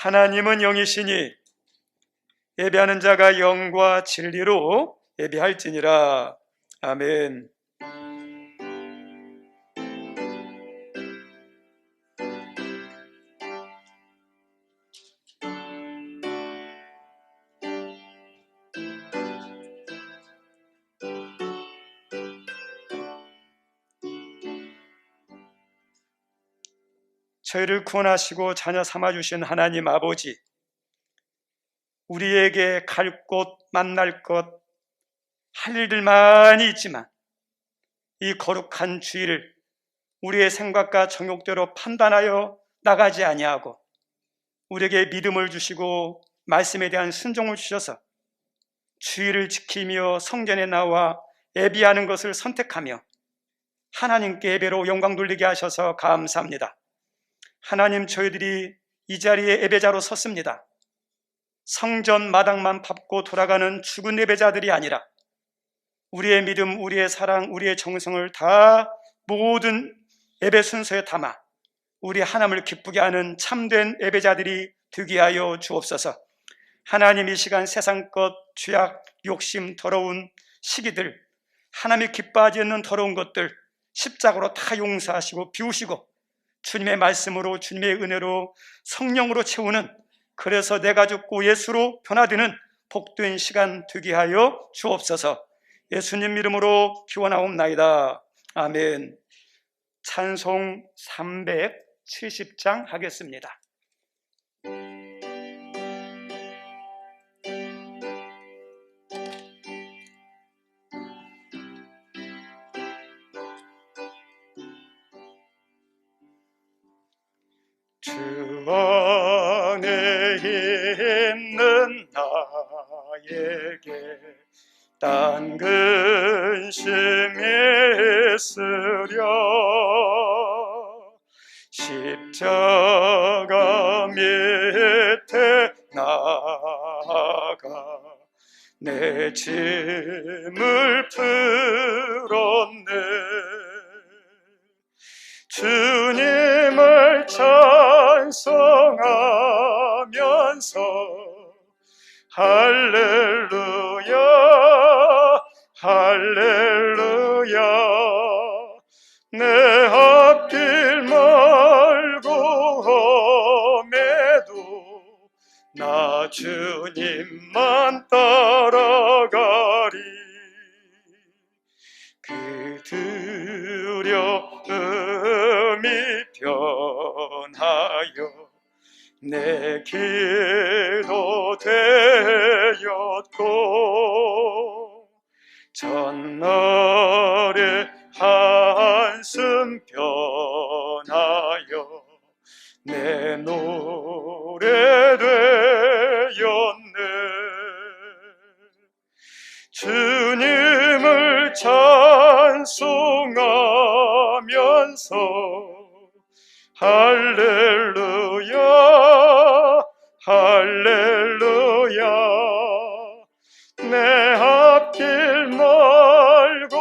하나님은 영이시니 예배하는 자가 영과 진리로 예배할지니라. 아멘. 저희를 구원하시고 자녀 삼아주신 하나님 아버지, 우리에게 갈 곳, 만날 것, 할 일들 많이 있지만 이 거룩한 주일을 우리의 생각과 정욕대로 판단하여 나가지 아니하고 우리에게 믿음을 주시고 말씀에 대한 순종을 주셔서 주일을 지키며 성전에 나와 예배하는 것을 선택하며 하나님께 예배로 영광 돌리게 하셔서 감사합니다. 하나님, 저희들이 이 자리에 예배자로 섰습니다. 성전 마당만 밟고 돌아가는 죽은 예배자들이 아니라 우리의 믿음, 우리의 사랑, 우리의 정성을 다 모든 예배 순서에 담아 우리 하나님을 기쁘게 하는 참된 예배자들이 되게 하여 주옵소서. 하나님, 이 시간 세상 것, 죄악, 욕심, 더러운 시기들, 하나님이 기뻐하지 않는 더러운 것들 십자가로 다 용서하시고 비우시고 주님의 말씀으로, 주님의 은혜로, 성령으로 채우는, 그래서 내가 죽고 예수로 변화되는 복된 시간 되게 하여 주옵소서. 예수님 이름으로 기원하옵나이다. 아멘. 찬송 370장 하겠습니다. 주 안에 있는 나에게 딴 근심이 있으랴. 십자가 밑에 나가 내 짐을 풀었네. 주님을 찬송하면서 할렐루야 할렐루야. 내 앞길 말고 험해도 나 주님만 따라가리. 그 두려움이 변하여 내 기도 되었고 전날의 한숨 변하여 내 노래 되었네. 주님을 찬송하면서 할렐루야 할렐루야. 내 앞길 멀고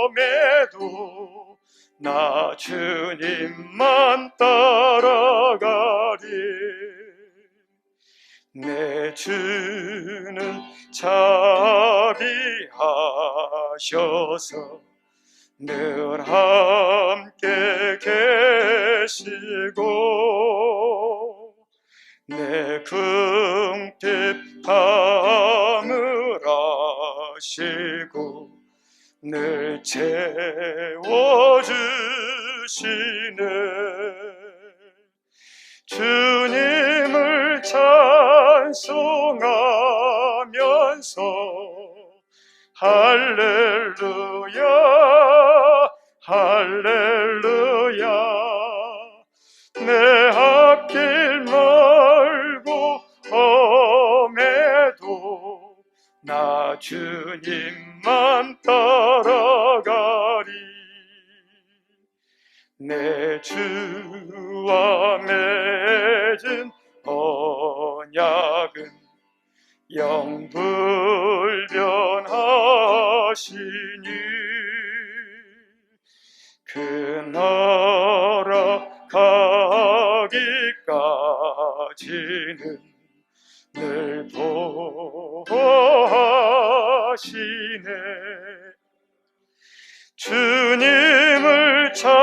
험해도 나 주님만 따라가리. 내 주는 자비하셔서 늘 함께 계시고 내 궁핍함을 아시고 늘 채워주시네. 주님을 찬송하면서 할렐루야 할렐루야. 내 앞길 멀고 험해도 나 주님만 따라가리. 내 주와 맺은 언약은 영불변하시니 그 나라 가기 때까지는 늘 보호하시네. 주님을 찬송하면서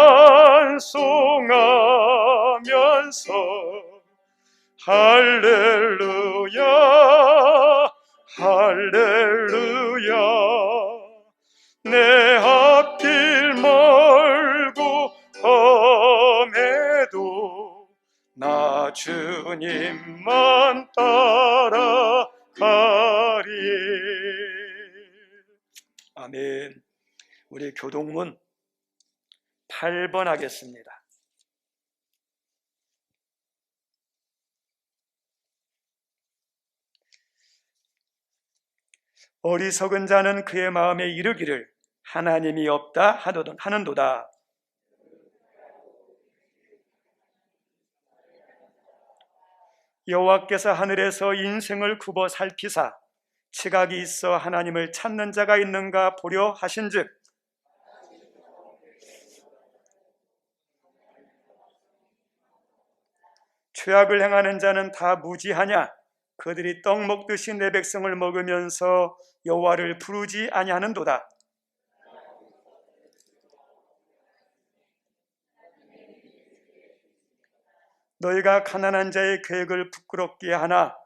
할렐루야 할렐루야. 내 앞길 멀고 험해도 나 주님만 따라가리. 아멘. 우리 교동문 8번 하겠습니다. 어리석은 자는 그의 마음에 이르기를 하나님이 없다 하는도다. 여호와께서 하늘에서 인생을 굽어 살피사 지각이 있어 하나님을 찾는 자가 있는가 보려 하신즉 죄악을 행하는 자는 다 무지하냐? 그들이 떡 먹듯이 내 백성을 먹으면서 여호와를 부르지 아니하는도다. 너희가 가난한 자의 계획을 부끄럽게 하나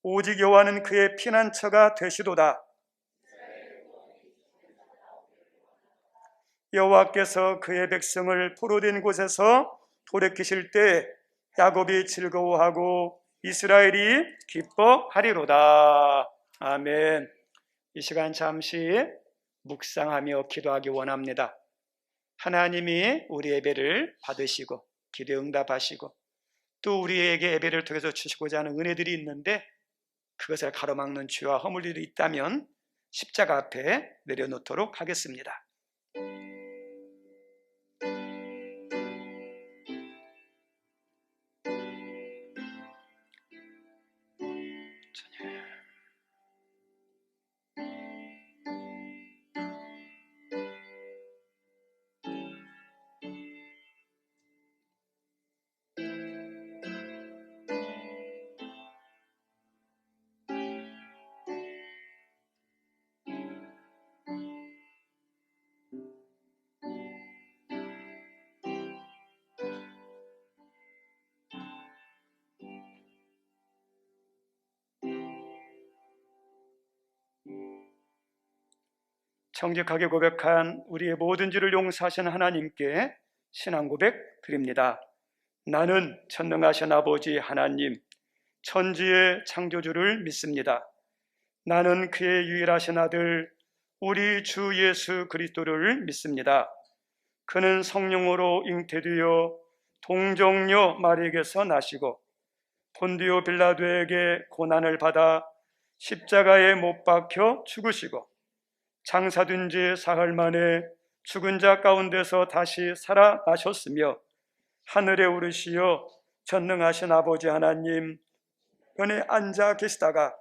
오직 여호와는 그의 피난처가 되시도다. 여호와께서 그의 백성을 포로된 곳에서 돌이키실 때 야곱이 즐거워하고 이스라엘이 기뻐하리로다. 아멘. 이 시간 잠시 묵상하며 기도하기 원합니다. 하나님이 우리 예배를 받으시고 기도 응답하시고 또 우리에게 예배를 통해서 주시고자 하는 은혜들이 있는데 그것을 가로막는 죄와 허물들이 있다면 십자가 앞에 내려놓도록 하겠습니다. 정직하게 고백한 우리의 모든 죄를 용서하신 하나님께 신앙 고백 드립니다. 나는 전능하신 아버지 하나님, 천지의 창조주를 믿습니다. 나는 그의 유일하신 아들 우리 주 예수 그리스도를 믿습니다. 그는 성령으로 잉태되어 동정녀 마리에게서 나시고 본디오 빌라도에게 고난을 받아 십자가에 못 박혀 죽으시고 장사된 지 사흘 만에 죽은 자 가운데서 다시 살아나셨으며 하늘에 오르시어 전능하신 아버지 하나님 편에 앉아 계시다가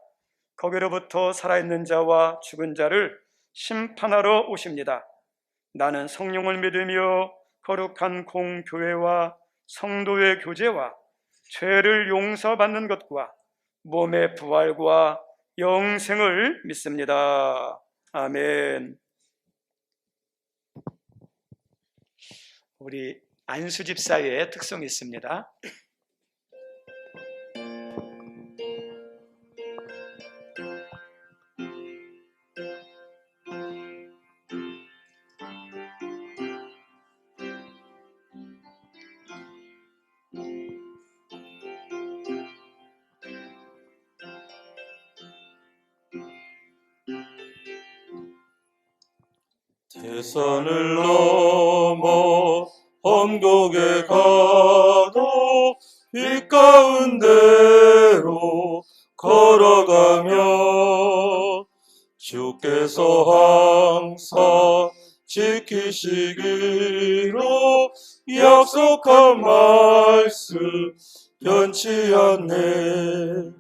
거기로부터 살아있는 자와 죽은 자를 심판하러 오십니다. 나는 성령을 믿으며 거룩한 공교회와 성도의 교제와 죄를 용서받는 것과 몸의 부활과 영생을 믿습니다. 아멘. 우리 안수 집사의 특성이 있습니다. 대산을 넘어 언곡에 가도 빛 가운데로 걸어가며 주께서 항상 지키시기로 약속한 말씀 변치 않네.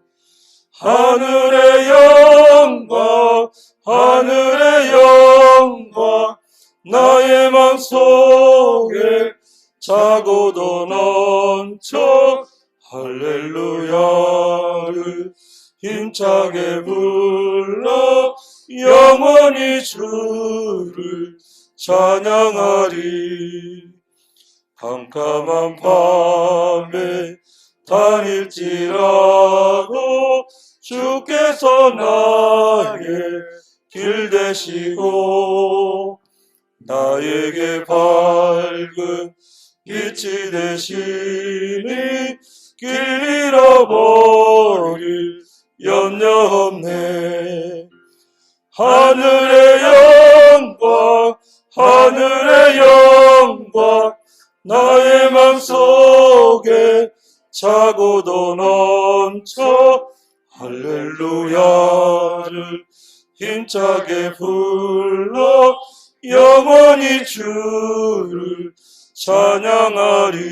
하늘의 영광 하늘의 영광 나의 맘속에 차고도 넘쳐 할렐루야를 힘차게 불러 영원히 주를 찬양하리. 캄캄한 밤에 다닐지라도 주께서 나의 길 되시고 나에게 밝은 빛이 되시니 길 잃어버릴 염려 없네. 하늘의 영광 하늘의 영광 나의 맘속에 차고도 넘쳐 할렐루야를 힘차게 불러 영원히 주를 찬양하리.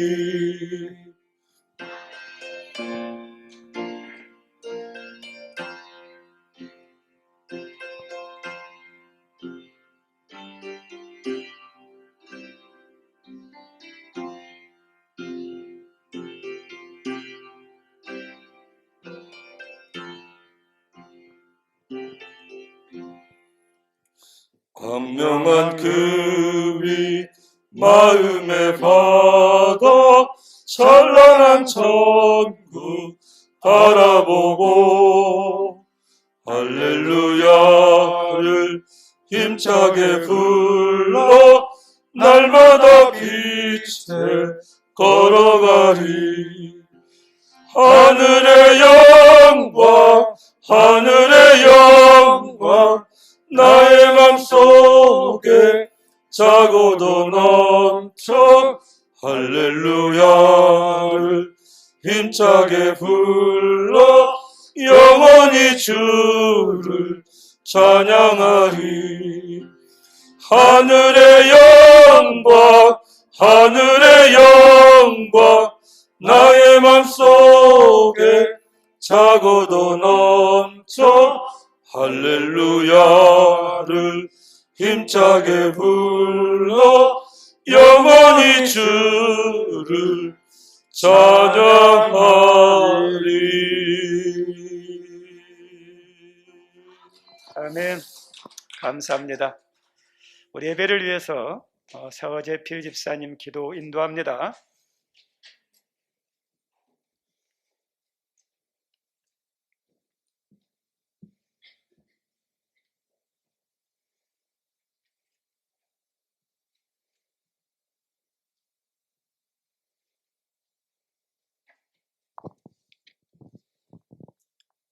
광명한 그 위 마음의 바다 찬란한 천국 바라보고 할렐루야를 힘차게 불러 날마다 빛에 걸어가리. 하늘의 영광 하늘의 영광 나의 맘속에 차고도 넘쳐 할렐루야를 힘차게 불러 영원히 주를 찬양하리. 하늘의 영광 하늘의 영광 나의 맘속에 차고도 넘쳐 할렐루야를 힘차게 불러 영원히 주를 찬양하리. 아멘. 감사합니다. 우리 예배를 위해서 서재필 집사님 기도 인도합니다.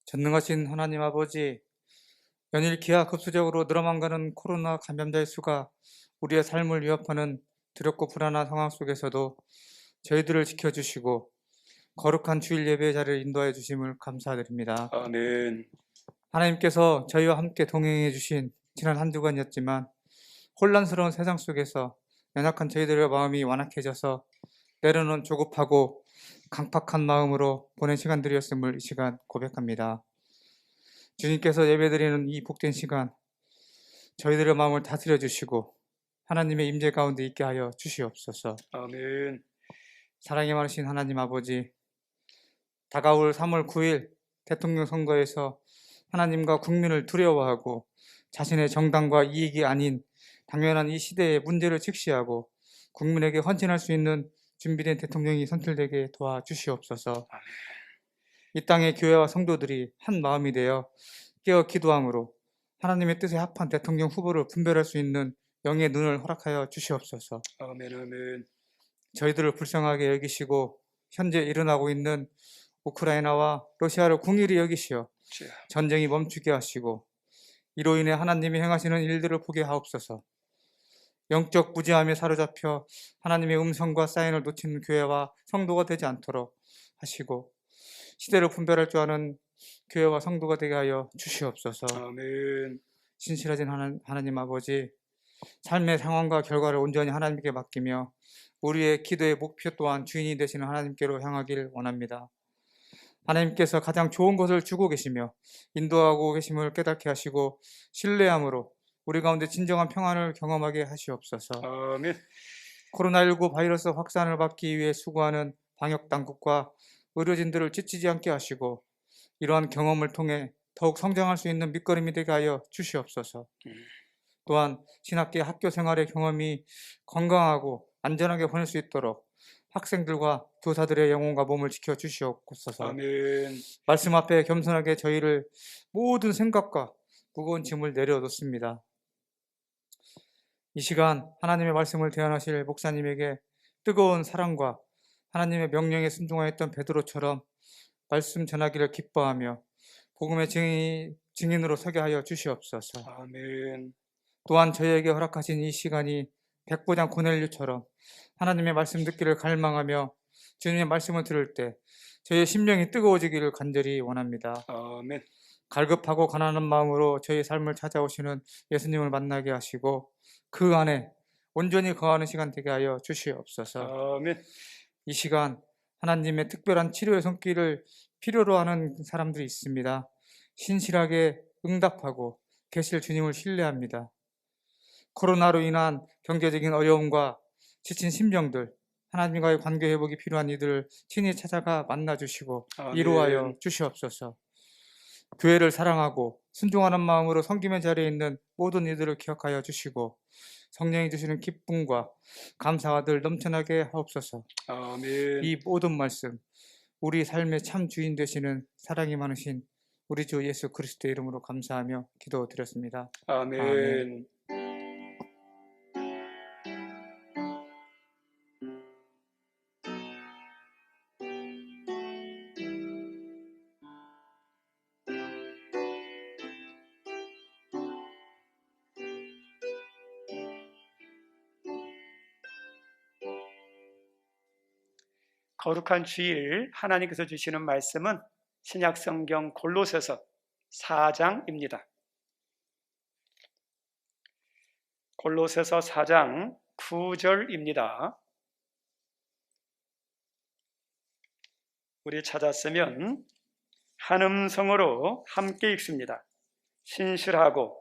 전능하신 하나님 아버지, 연일 기하급수적으로 늘어만 가는 코로나 감염자의 수가 우리의 삶을 위협하는 두렵고 불안한 상황 속에서도 저희들을 지켜주시고 거룩한 주일 예배의 자리를 인도하여 주심을 감사드립니다. 아멘. 하나님께서 저희와 함께 동행해 주신 지난 한 주간이었지만 혼란스러운 세상 속에서 연약한 저희들의 마음이 완악해져서 때로는 조급하고 강팍한 마음으로 보낸 시간들이었음을 이 시간 고백합니다. 주님께서 예배드리는 이 복된 시간 저희들의 마음을 다스려 주시고 하나님의 임재 가운데 있게 하여 주시옵소서. 아멘. 사랑이 많으신 하나님 아버지, 다가올 3월 9일 대통령 선거에서 하나님과 국민을 두려워하고 자신의 정당과 이익이 아닌 당연한 이 시대의 문제를 직시하고 국민에게 헌신할 수 있는 준비된 대통령이 선출되게 도와주시옵소서. 이 땅의 교회와 성도들이 한 마음이 되어 깨어 기도함으로 하나님의 뜻에 합한 대통령 후보를 분별할 수 있는 영의 눈을 허락하여 주시옵소서. 아멘. 아멘. 저희들을 불쌍하게 여기시고 현재 일어나고 있는 우크라이나와 러시아를 궁일이 여기시어 전쟁이 멈추게 하시고 이로 인해 하나님이 행하시는 일들을 보게 하옵소서. 영적 무지함에 사로잡혀 하나님의 음성과 사인을 놓치는 교회와 성도가 되지 않도록 하시고 시대를 분별할 줄 아는 교회와 성도가 되게 하여 주시옵소서. 아멘. 신실하신 하나님 아버지, 삶의 상황과 결과를 온전히 하나님께 맡기며 우리의 기도의 목표 또한 주인이 되시는 하나님께로 향하길 원합니다. 하나님께서 가장 좋은 것을 주고 계시며 인도하고 계심을 깨닫게 하시고 신뢰함으로 우리 가운데 진정한 평안을 경험하게 하시옵소서. 아멘. 코로나19 바이러스 확산을 막기 위해 수고하는 방역당국과 의료진들을 지치지 않게 하시고 이러한 경험을 통해 더욱 성장할 수 있는 밑거름이 되게 하여 주시옵소서. 또한 신학계 학교 생활의 경험이 건강하고 안전하게 보낼 수 있도록 학생들과 교사들의 영혼과 몸을 지켜 주시옵소서. 아멘. 말씀 앞에 겸손하게 저희를 모든 생각과 무거운 짐을 내려놓습니다. 이 시간 하나님의 말씀을 대언하실 목사님에게 뜨거운 사랑과 하나님의 명령에 순종하였던 베드로처럼 말씀 전하기를 기뻐하며 복음의 증인으로 서게 하여 주시옵소서. 아멘. 또한 저희에게 허락하신 이 시간이 백부장 고넬류처럼 하나님의 말씀 듣기를 갈망하며 주님의 말씀을 들을 때 저희의 심령이 뜨거워지기를 간절히 원합니다. 아멘. 갈급하고 가난한 마음으로 저희 삶을 찾아오시는 예수님을 만나게 하시고 그 안에 온전히 거하는 시간 되게 하여 주시옵소서. 아멘. 이 시간 하나님의 특별한 치료의 손길을 필요로 하는 사람들이 있습니다. 신실하게 응답하고 계실 주님을 신뢰합니다. 코로나로 인한 경제적인 어려움과 지친 심정들, 하나님과의 관계 회복이 필요한 이들을 친히 찾아가 만나주시고 아멘. 위로하여 주시옵소서. 교회를 사랑하고 순종하는 마음으로 섬김의 자리에 있는 모든 이들을 기억하여 주시고 성령이 주시는 기쁨과 감사가 늘 넘쳐나게 하옵소서. 아멘. 이 모든 말씀 우리 삶의 참 주인 되시는 사랑이 많으신 우리 주 예수 그리스도의 이름으로 감사하며 기도드렸습니다. 아멘. 아멘. 거룩한 주일 하나님께서 주시는 말씀은 신약성경 골로새서 4장입니다. 골로새서 4장 9절입니다. 우리 찾았으면 한 음성으로 함께 읽습니다. 신실하고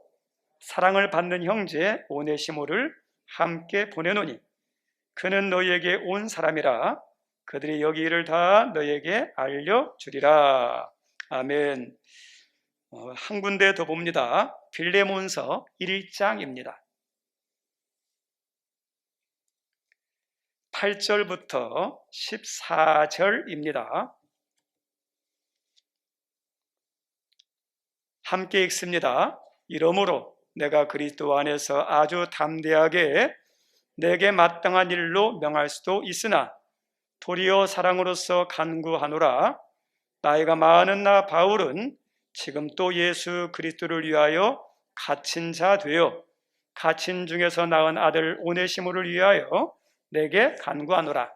사랑을 받는 형제 오네시모를 함께 보내노니 그는 너희에게 온 사람이라 그들이 여기 일을 다 너희에게 알려주리라. 아멘. 한 군데 더 봅니다. 빌레몬서 1장입니다. 8절부터 14절입니다. 함께 읽습니다. 이러므로 내가 그리스도 안에서 아주 담대하게 내게 마땅한 일로 명할 수도 있으나 도리어 사랑으로서 간구하노라. 나이가 많은 나 바울은 지금 또 예수 그리스도를 위하여 갇힌 자 되어 갇힌 중에서 낳은 아들 오네시모를 위하여 내게 간구하노라.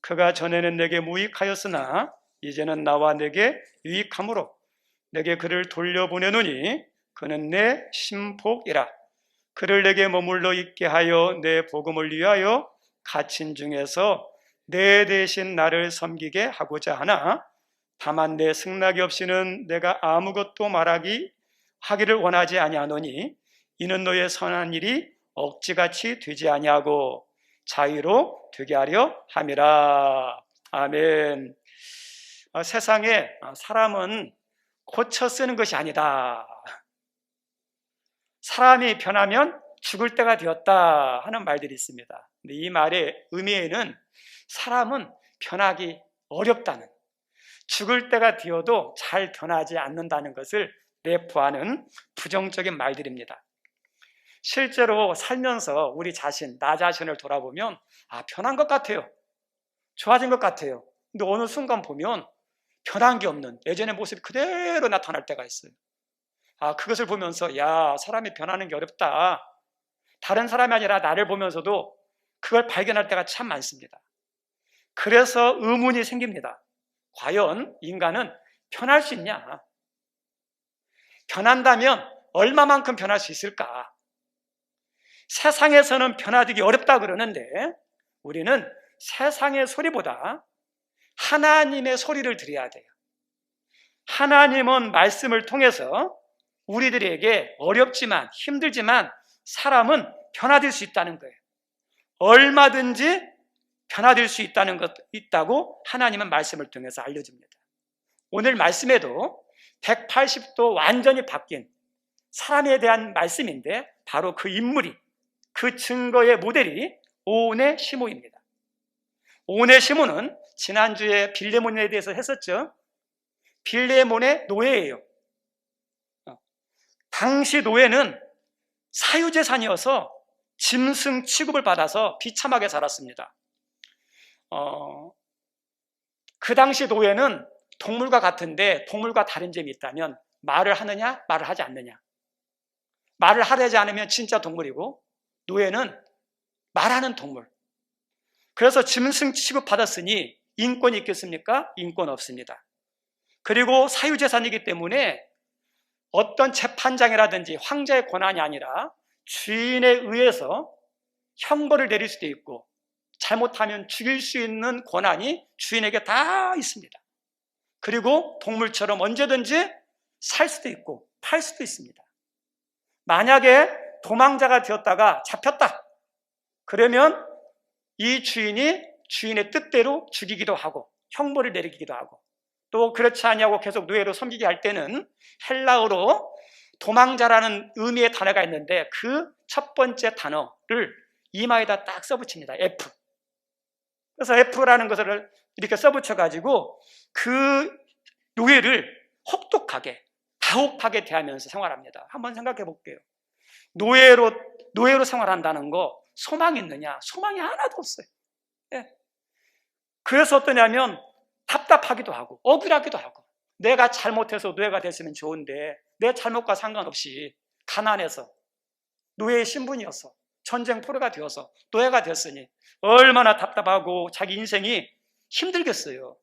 그가 전에는 내게 무익하였으나 이제는 나와 내게 유익함으로 내게 그를 돌려보내노니 그는 내 심복이라. 그를 내게 머물러 있게 하여 내 복음을 위하여 갇힌 중에서 내 대신 나를 섬기게 하고자 하나 다만 내 승낙이 없이는 내가 아무것도 하기를 원하지 아니하노니 이는 너의 선한 일이 억지같이 되지 아니하고 자유로 되게 하려 함이라. 아멘. 세상에 사람은 고쳐 쓰는 것이 아니다. 사람이 변하면 죽을 때가 되었다 하는 말들이 있습니다. 근데 이 말의 의미에는 사람은 변하기 어렵다는, 죽을 때가 되어도 잘 변하지 않는다는 것을 내포하는 부정적인 말들입니다. 실제로 살면서 우리 자신, 나 자신을 돌아보면 변한 것 같아요. 좋아진 것 같아요. 근데 어느 순간 보면 변한 게 없는 예전의 모습이 그대로 나타날 때가 있어요. 그것을 보면서 사람이 변하는 게 어렵다. 다른 사람이 아니라 나를 보면서도 그걸 발견할 때가 참 많습니다. 그래서 의문이 생깁니다. 과연 인간은 변할 수 있냐? 변한다면 얼마만큼 변할 수 있을까? 세상에서는 변화되기 어렵다 그러는데 우리는 세상의 소리보다 하나님의 소리를 들어야 돼요. 하나님은 말씀을 통해서 우리들에게 어렵지만 힘들지만 사람은 변화될 수 있다는 거예요. 얼마든지 변화될 수 있다고 하나님은 말씀을 통해서 알려줍니다. 오늘 말씀에도 180도 완전히 바뀐 사람에 대한 말씀인데 바로 그 인물이, 그 증거의 모델이 오네시모입니다. 오네시모는 지난주에 빌레몬에 대해서 했었죠. 빌레몬의 노예예요. 당시 노예는 사유재산이어서 짐승 취급을 받아서 비참하게 살았습니다. 그 당시 노예는 동물과 같은데 동물과 다른 점이 있다면 말을 하느냐 말을 하지 않느냐. 말을 하지 않으면 진짜 동물이고 노예는 말하는 동물. 그래서 짐승 취급받았으니 인권이 있겠습니까? 인권 없습니다. 그리고 사유재산이기 때문에 어떤 재판장이라든지 황제의 권한이 아니라 주인에 의해서 형벌을 내릴 수도 있고 잘못하면 죽일 수 있는 권한이 주인에게 다 있습니다. 그리고 동물처럼 언제든지 살 수도 있고 팔 수도 있습니다. 만약에 도망자가 되었다가 잡혔다. 그러면 이 주인이 주인의 뜻대로 죽이기도 하고 형벌을 내리기도 하고, 또 그렇지 않냐고 계속 노예로 섬기게 할 때는 헬라어로 도망자라는 의미의 단어가 있는데 그 첫 번째 단어를 이마에다 딱 써붙입니다. F. 그래서 F라는 것을 이렇게 써붙여가지고 그 노예를 혹독하게, 가혹하게 대하면서 생활합니다. 한번 생각해 볼게요. 노예로 생활한다는 거 소망이 있느냐? 소망이 하나도 없어요. 예. 그래서 어떠냐면 답답하기도 하고 억울하기도 하고, 내가 잘못해서 노예가 됐으면 좋은데 내 잘못과 상관없이 가난해서 노예의 신분이어서 전쟁 포로가 되어서 노예가 됐으니 얼마나 답답하고 자기 인생이 힘들겠어요.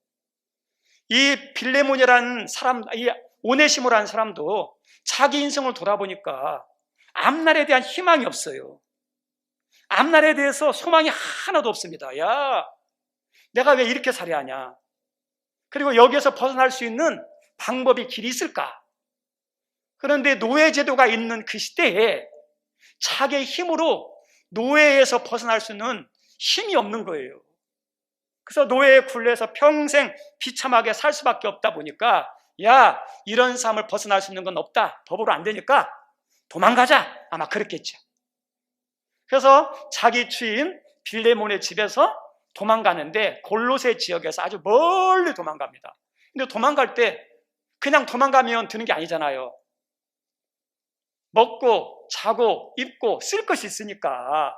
이 빌레몬이라는 사람, 이 오네시모라는 사람도 자기 인생을 돌아보니까 앞날에 대한 희망이 없어요. 앞날에 대해서 소망이 하나도 없습니다. 야, 내가 왜 이렇게 살아야 하냐? 그리고 여기에서 벗어날 수 있는 방법이 길이 있을까? 그런데 노예 제도가 있는 그 시대에 자기의 힘으로 노예에서 벗어날 수 있는 힘이 없는 거예요. 그래서 노예에 굴려서 평생 비참하게 살 수밖에 없다 보니까, 야, 이런 삶을 벗어날 수 있는 건 없다. 법으로 안 되니까 도망가자. 아마 그랬겠죠. 그래서 자기 주인 빌레몬의 집에서 도망가는데 골로새 지역에서 아주 멀리 도망갑니다. 근데 도망갈 때 그냥 도망가면 되는 게 아니잖아요. 먹고 자고 입고 쓸 것이 있으니까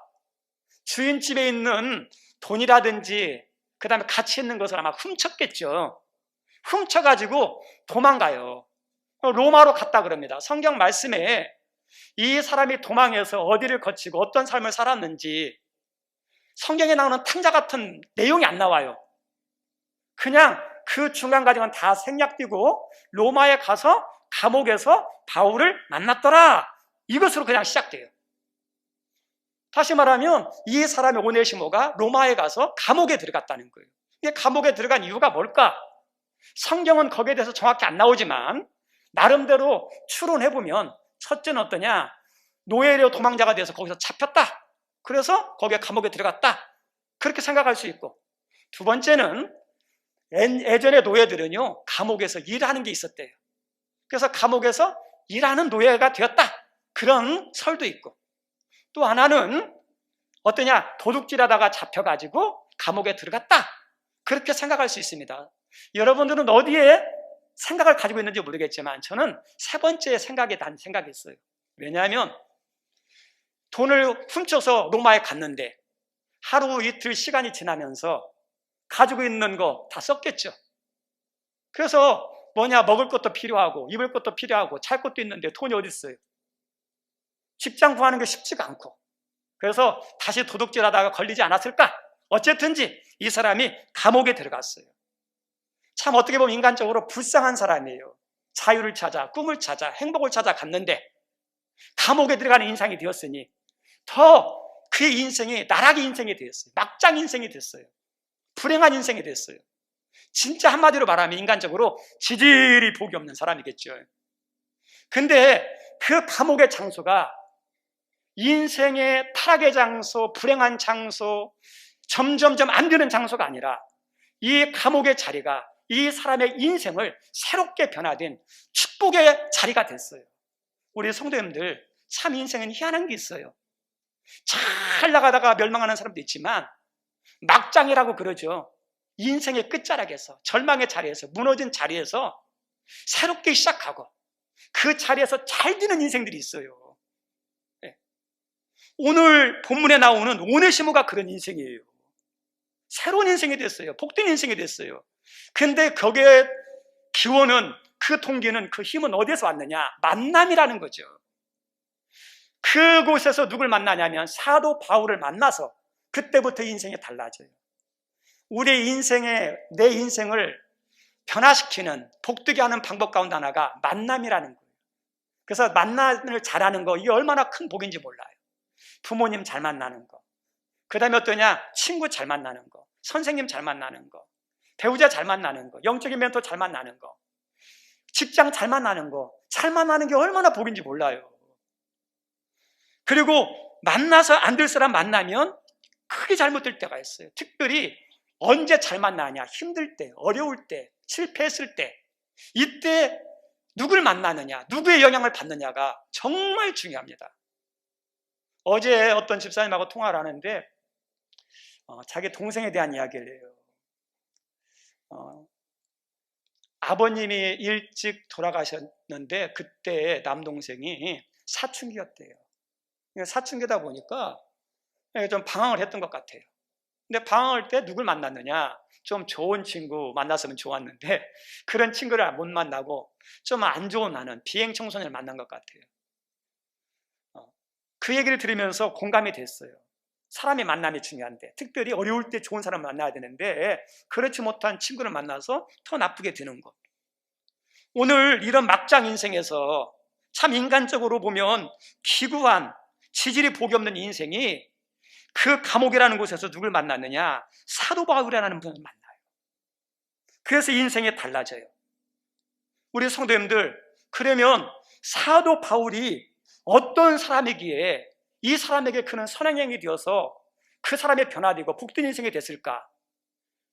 주인 집에 있는 돈이라든지 그 다음에 가치 있는 것을 아마 훔쳤겠죠. 훔쳐가지고 도망가요. 로마로 갔다 그럽니다. 성경 말씀에 이 사람이 도망해서 어디를 거치고 어떤 삶을 살았는지 성경에 나오는 탕자 같은 내용이 안 나와요. 그냥 그 중간 과정은 다 생략되고 로마에 가서 감옥에서 바울을 만났더라. 이것으로 그냥 시작돼요. 다시 말하면 이 사람의 오네시모가 로마에 가서 감옥에 들어갔다는 거예요. 이게 감옥에 들어간 이유가 뭘까? 성경은 거기에 대해서 정확히 안 나오지만 나름대로 추론해보면 첫째는 어떠냐? 노예로 도망자가 돼서 거기서 잡혔다. 그래서 거기에 감옥에 들어갔다. 그렇게 생각할 수 있고, 두 번째는 예전의 노예들은요 감옥에서 일하는 게 있었대요. 그래서 감옥에서 일하는 노예가 되었다. 그런 설도 있고, 또 하나는 어떠냐? 도둑질하다가 잡혀가지고 감옥에 들어갔다. 그렇게 생각할 수 있습니다. 여러분들은 어디에 생각을 가지고 있는지 모르겠지만 저는 세 번째 생각이 있어요. 왜냐하면 돈을 훔쳐서 로마에 갔는데 하루 이틀 시간이 지나면서 가지고 있는 거 다 썼겠죠. 그래서 먹을 것도 필요하고 입을 것도 필요하고 잘 것도 있는데 돈이 어디 있어요? 직장 구하는 게 쉽지가 않고, 그래서 다시 도둑질하다가 걸리지 않았을까? 어쨌든지 이 사람이 감옥에 들어갔어요. 참 어떻게 보면 인간적으로 불쌍한 사람이에요. 자유를 찾아, 꿈을 찾아, 행복을 찾아 갔는데 감옥에 들어가는 인생이 되었으니 더 그의 인생이 나락의 인생이 되었어요. 막장 인생이 됐어요. 불행한 인생이 됐어요. 진짜 한마디로 말하면 인간적으로 지질이 복이 없는 사람이겠죠. 근데 그 감옥의 장소가 인생의 타락의 장소, 불행한 장소, 점점점 안 되는 장소가 아니라 이 감옥의 자리가 이 사람의 인생을 새롭게 변화된 축복의 자리가 됐어요. 우리 성도님들, 참 인생은 희한한 게 있어요. 잘 나가다가 멸망하는 사람도 있지만 막장이라고 그러죠. 인생의 끝자락에서, 절망의 자리에서, 무너진 자리에서 새롭게 시작하고 그 자리에서 잘 되는 인생들이 있어요. 네. 오늘 본문에 나오는 오네시모가 그런 인생이에요. 새로운 인생이 됐어요. 복된 인생이 됐어요. 근데 거기에 기원은, 그 동기는, 그 힘은 어디서 왔느냐? 만남이라는 거죠. 그곳에서 누굴 만나냐면 사도 바울을 만나서 그때부터 인생이 달라져요. 우리 인생에, 내 인생을 변화시키는, 복되게 하는 방법 가운데 하나가 만남이라는 거예요. 그래서 만남을 잘하는 거, 이게 얼마나 큰 복인지 몰라요. 부모님 잘 만나는 거, 그 다음에 어떠냐? 친구 잘 만나는 거, 선생님 잘 만나는 거, 배우자 잘 만나는 거, 영적인 멘토 잘 만나는 거, 직장 잘 만나는 거, 잘 만나는 게 얼마나 복인지 몰라요. 그리고 만나서 안 될 사람 만나면 크게 잘못될 때가 있어요. 특별히 언제 잘 만나냐? 힘들 때, 어려울 때, 실패했을 때, 이때 누굴 만나느냐, 누구의 영향을 받느냐가 정말 중요합니다. 어제 어떤 집사님하고 통화를 하는데 자기 동생에 대한 이야기를 해요. 아버님이 일찍 돌아가셨는데 그때 남동생이 사춘기였대요. 사춘기다 보니까 좀 방황을 했던 것 같아요. 근데 방황할 때 누굴 만났느냐? 좀 좋은 친구 만났으면 좋았는데 그런 친구를 못 만나고 좀 안 좋은, 나는 비행 청소년을 만난 것 같아요. 그 얘기를 들으면서 공감이 됐어요. 사람의 만남이 중요한데, 특별히 어려울 때 좋은 사람을 만나야 되는데 그렇지 못한 친구를 만나서 더 나쁘게 되는 것. 오늘 이런 막장 인생에서 참 인간적으로 보면 기구한, 지질이 복이 없는 인생이 그 감옥이라는 곳에서 누굴 만났느냐? 사도 바울이라는 분을 만나요. 그래서 인생이 달라져요. 우리 성도님들, 그러면 사도 바울이 어떤 사람이기에 이 사람에게 그는 선행행이 되어서 그 사람의 변화되고 복된 인생이 됐을까?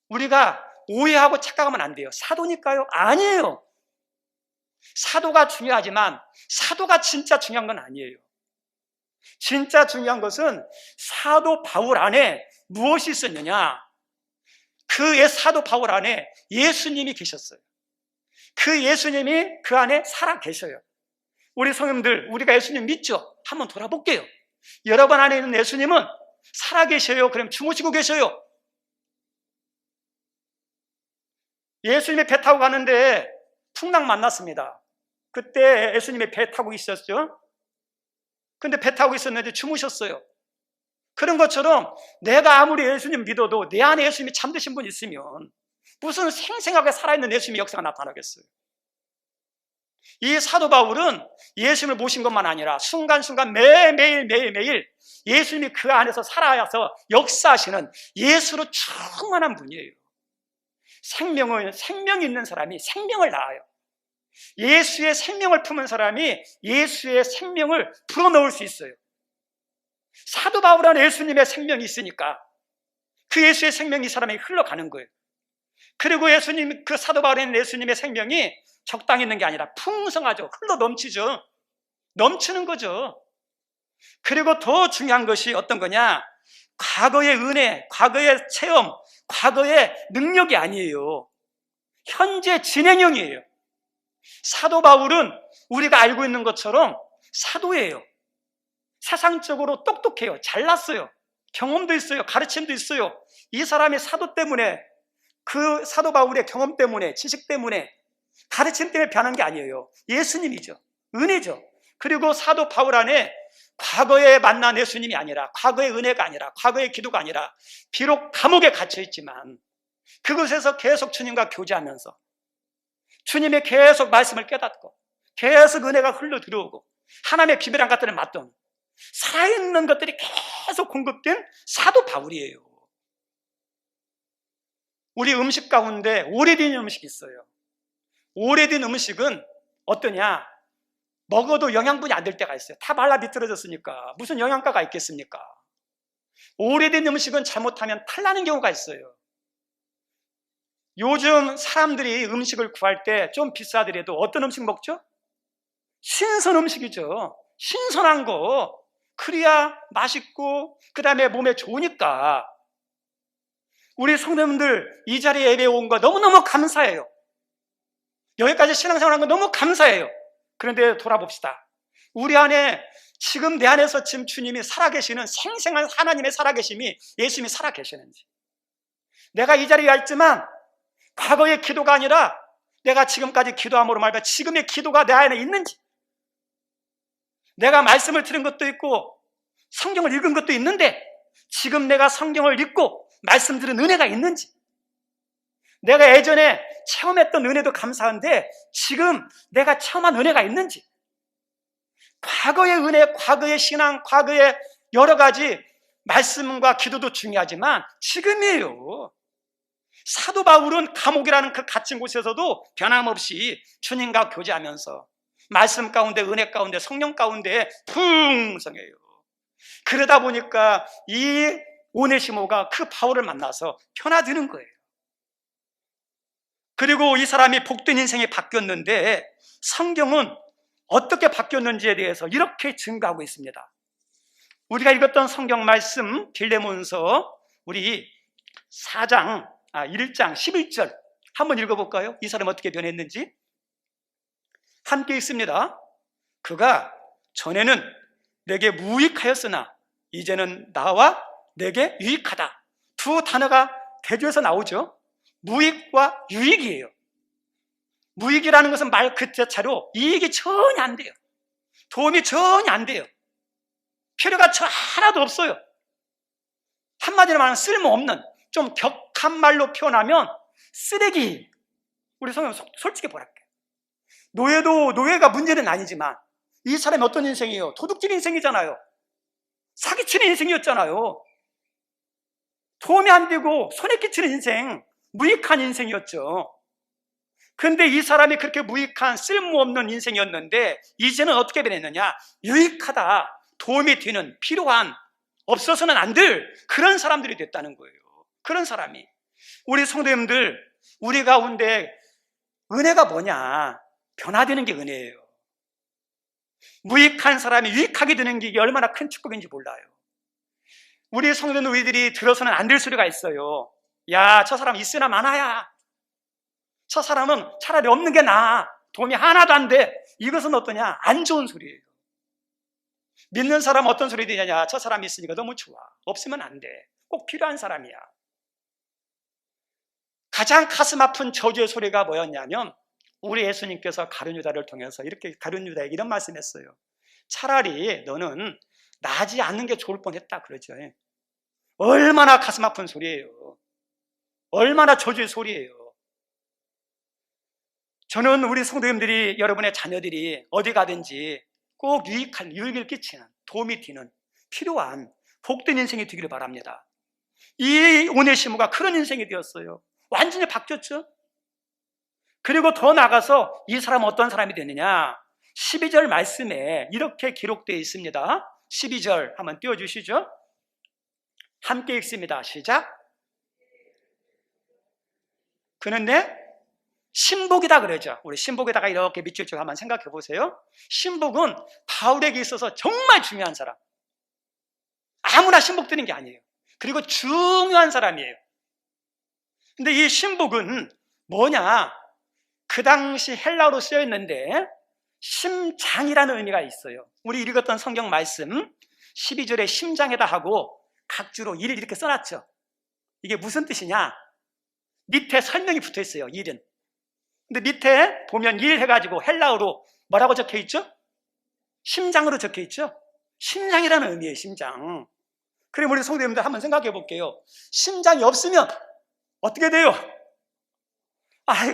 우리가 오해하고 착각하면 안 돼요. 사도니까요? 아니에요. 사도가 중요하지만 사도가 진짜 중요한 건 아니에요. 진짜 중요한 것은 사도 바울 안에 무엇이 있었느냐? 그의 사도 바울 안에 예수님이 계셨어요. 그 예수님이 그 안에 살아 계셔요. 우리 성도님들, 우리가 예수님 믿죠? 한번 돌아볼게요. 여러분 안에 있는 예수님은 살아 계셔요? 그럼 주무시고 계셔요? 예수님이 배 타고 가는데 풍랑 만났습니다. 그때 예수님이 배 타고 있었죠? 근데 배 타고 있었는데 주무셨어요. 그런 것처럼 내가 아무리 예수님 믿어도 내 안에 예수님이 잠드신 분 있으면 무슨 생생하게 살아있는 예수님의 역사가 나타나겠어요. 이 사도 바울은 예수님을 모신 것만 아니라 순간순간 매일매일 예수님이 그 안에서 살아서 역사하시는 예수로 충만한 분이에요. 생명이 있는 사람이 생명을 낳아요. 예수의 생명을 품은 사람이 예수의 생명을 불어넣을 수 있어요. 사도 바울 안에 예수님의 생명이 있으니까 그 예수의 생명이 이 사람에게 흘러가는 거예요. 그리고 예수님, 그 사도 바울에 있는 예수님의 생명이 적당히 있는 게 아니라 풍성하죠. 흘러 넘치죠. 넘치는 거죠. 그리고 더 중요한 것이 어떤 거냐? 과거의 은혜, 과거의 체험, 과거의 능력이 아니에요. 현재 진행형이에요. 사도 바울은 우리가 알고 있는 것처럼 사도예요. 세상적으로 똑똑해요. 잘났어요. 경험도 있어요. 가르침도 있어요. 이 사람이 사도 때문에, 그 사도 바울의 경험 때문에, 지식 때문에, 가르침 때문에 변한 게 아니에요. 예수님이죠. 은혜죠. 그리고 사도 바울 안에 과거에 만난 예수님이 아니라, 과거의 은혜가 아니라, 과거의 기도가 아니라, 비록 감옥에 갇혀 있지만 그곳에서 계속 주님과 교제하면서 주님의 계속 말씀을 깨닫고 계속 은혜가 흘러 들어오고 하나님의 비밀한 것들을 맛보는 살아있는 것들이 계속 공급된 사도 바울이에요. 우리 음식 가운데 오래된 음식이 있어요. 오래된 음식은 어떠냐? 먹어도 영양분이 안 될 때가 있어요. 다 말라 비틀어졌으니까 무슨 영양가가 있겠습니까? 오래된 음식은 잘못하면 탈나는 경우가 있어요. 요즘 사람들이 음식을 구할 때 좀 비싸더라도 어떤 음식 먹죠? 신선 음식이죠. 신선한 거. 그래야 맛있고 그 다음에 몸에 좋으니까. 우리 성도님들 이 자리에 예배 온 거 너무너무 감사해요. 여기까지 신앙생활한 거 너무 감사해요. 그런데 돌아봅시다. 우리 안에 지금 내 안에서 지금 주님이 살아계시는 생생한 하나님의 살아계심이 예수님이 살아계시는지, 내가 이 자리에 왔지만 과거의 기도가 아니라 내가 지금까지 기도함으로 말미암아 지금의 기도가 내 안에 있는지, 내가 말씀을 들은 것도 있고 성경을 읽은 것도 있는데 지금 내가 성경을 읽고 말씀 들은 은혜가 있는지, 내가 예전에 체험했던 은혜도 감사한데 지금 내가 체험한 은혜가 있는지, 과거의 은혜, 과거의 신앙, 과거의 여러 가지 말씀과 기도도 중요하지만 지금이에요. 사도 바울은 감옥이라는 그 갇힌 곳에서도 변함없이 주님과 교제하면서 말씀 가운데, 은혜 가운데, 성령 가운데 풍성해요. 그러다 보니까 이 오네시모가 그 바울을 만나서 편화되는 거예요. 그리고 이 사람이 복된 인생이 바뀌었는데 성경은 어떻게 바뀌었는지에 대해서 이렇게 증거하고 있습니다. 우리가 읽었던 성경 말씀 빌레몬서 우리 1장 11절 한번 읽어볼까요? 이 사람 어떻게 변했는지 함께 읽습니다. 그가 전에는 내게 무익하였으나 이제는 나와 내게 유익하다. 두 단어가 대조해서 나오죠. 무익과 유익이에요. 무익이라는 것은 말 그 자체로 이익이 전혀 안 돼요. 도움이 전혀 안 돼요. 필요가 하나도 없어요. 한마디로 말하면 쓸모없는, 좀 격한 말로 표현하면 쓰레기. 우리 성경 솔직히 뭐랄까요? 노예가 문제는 아니지만 이 사람이 어떤 인생이에요? 도둑질 인생이잖아요. 사기치는 인생이었잖아요. 도움이 안 되고 손해 끼치는 인생, 무익한 인생이었죠. 근데 이 사람이 그렇게 무익한 쓸모없는 인생이었는데 이제는 어떻게 변했느냐? 유익하다, 도움이 되는, 필요한, 없어서는 안 될 그런 사람들이 됐다는 거예요. 그런 사람이. 우리 성도님들, 우리 가운데 은혜가 뭐냐? 변화되는 게 은혜예요. 무익한 사람이 유익하게 되는 게 얼마나 큰 축복인지 몰라요. 우리 성도는 우리들이 들어서는 안 될 소리가 있어요. 야, 저 사람 있으나 마나야. 저 사람은 차라리 없는 게 나아. 도움이 하나도 안 돼. 이것은 어떠냐? 안 좋은 소리예요. 믿는 사람은 어떤 소리 되냐냐? 저 사람이 있으니까 너무 좋아. 없으면 안 돼. 꼭 필요한 사람이야. 가장 가슴 아픈 저주의 소리가 뭐였냐면 우리 예수님께서 가룟 유다를 통해서 이렇게 가룟 유다에게 이런 말씀했어요. 차라리 너는 나지 않는 게 좋을 뻔했다 그러죠. 얼마나 가슴 아픈 소리예요. 얼마나 저주의 소리예요. 저는 우리 성도님들이, 여러분의 자녀들이 어디 가든지 꼭 유익을 끼치는, 도움이 되는, 필요한 복된 인생이 되기를 바랍니다. 이 오네시모가 그런 인생이 되었어요. 완전히 바뀌었죠. 그리고 더 나가서 이 사람은 어떤 사람이 되느냐? 12절 말씀에 이렇게 기록되어 있습니다. 12절 한번 띄워주시죠. 함께 읽습니다. 시작. 그는 내 신복이다 그러죠. 우리 신복에다가 이렇게 밑줄 쭉 한번 생각해 보세요. 신복은 바울에게 있어서 정말 중요한 사람. 아무나 신복 드는 게 아니에요. 그리고 중요한 사람이에요. 근데 이 신복은 뭐냐? 그 당시 헬라어로 쓰여 있는데 심장이라는 의미가 있어요. 우리 읽었던 성경 말씀 12절에 심장에다 하고 각주로 일을 이렇게 써놨죠. 이게 무슨 뜻이냐? 밑에 설명이 붙어 있어요. 일은. 근데 밑에 보면 일 해가지고 헬라어로 뭐라고 적혀 있죠? 심장으로 적혀 있죠? 심장이라는 의미예요. 심장. 그럼 우리 성도님들 한번 생각해 볼게요. 심장이 없으면 어떻게 돼요?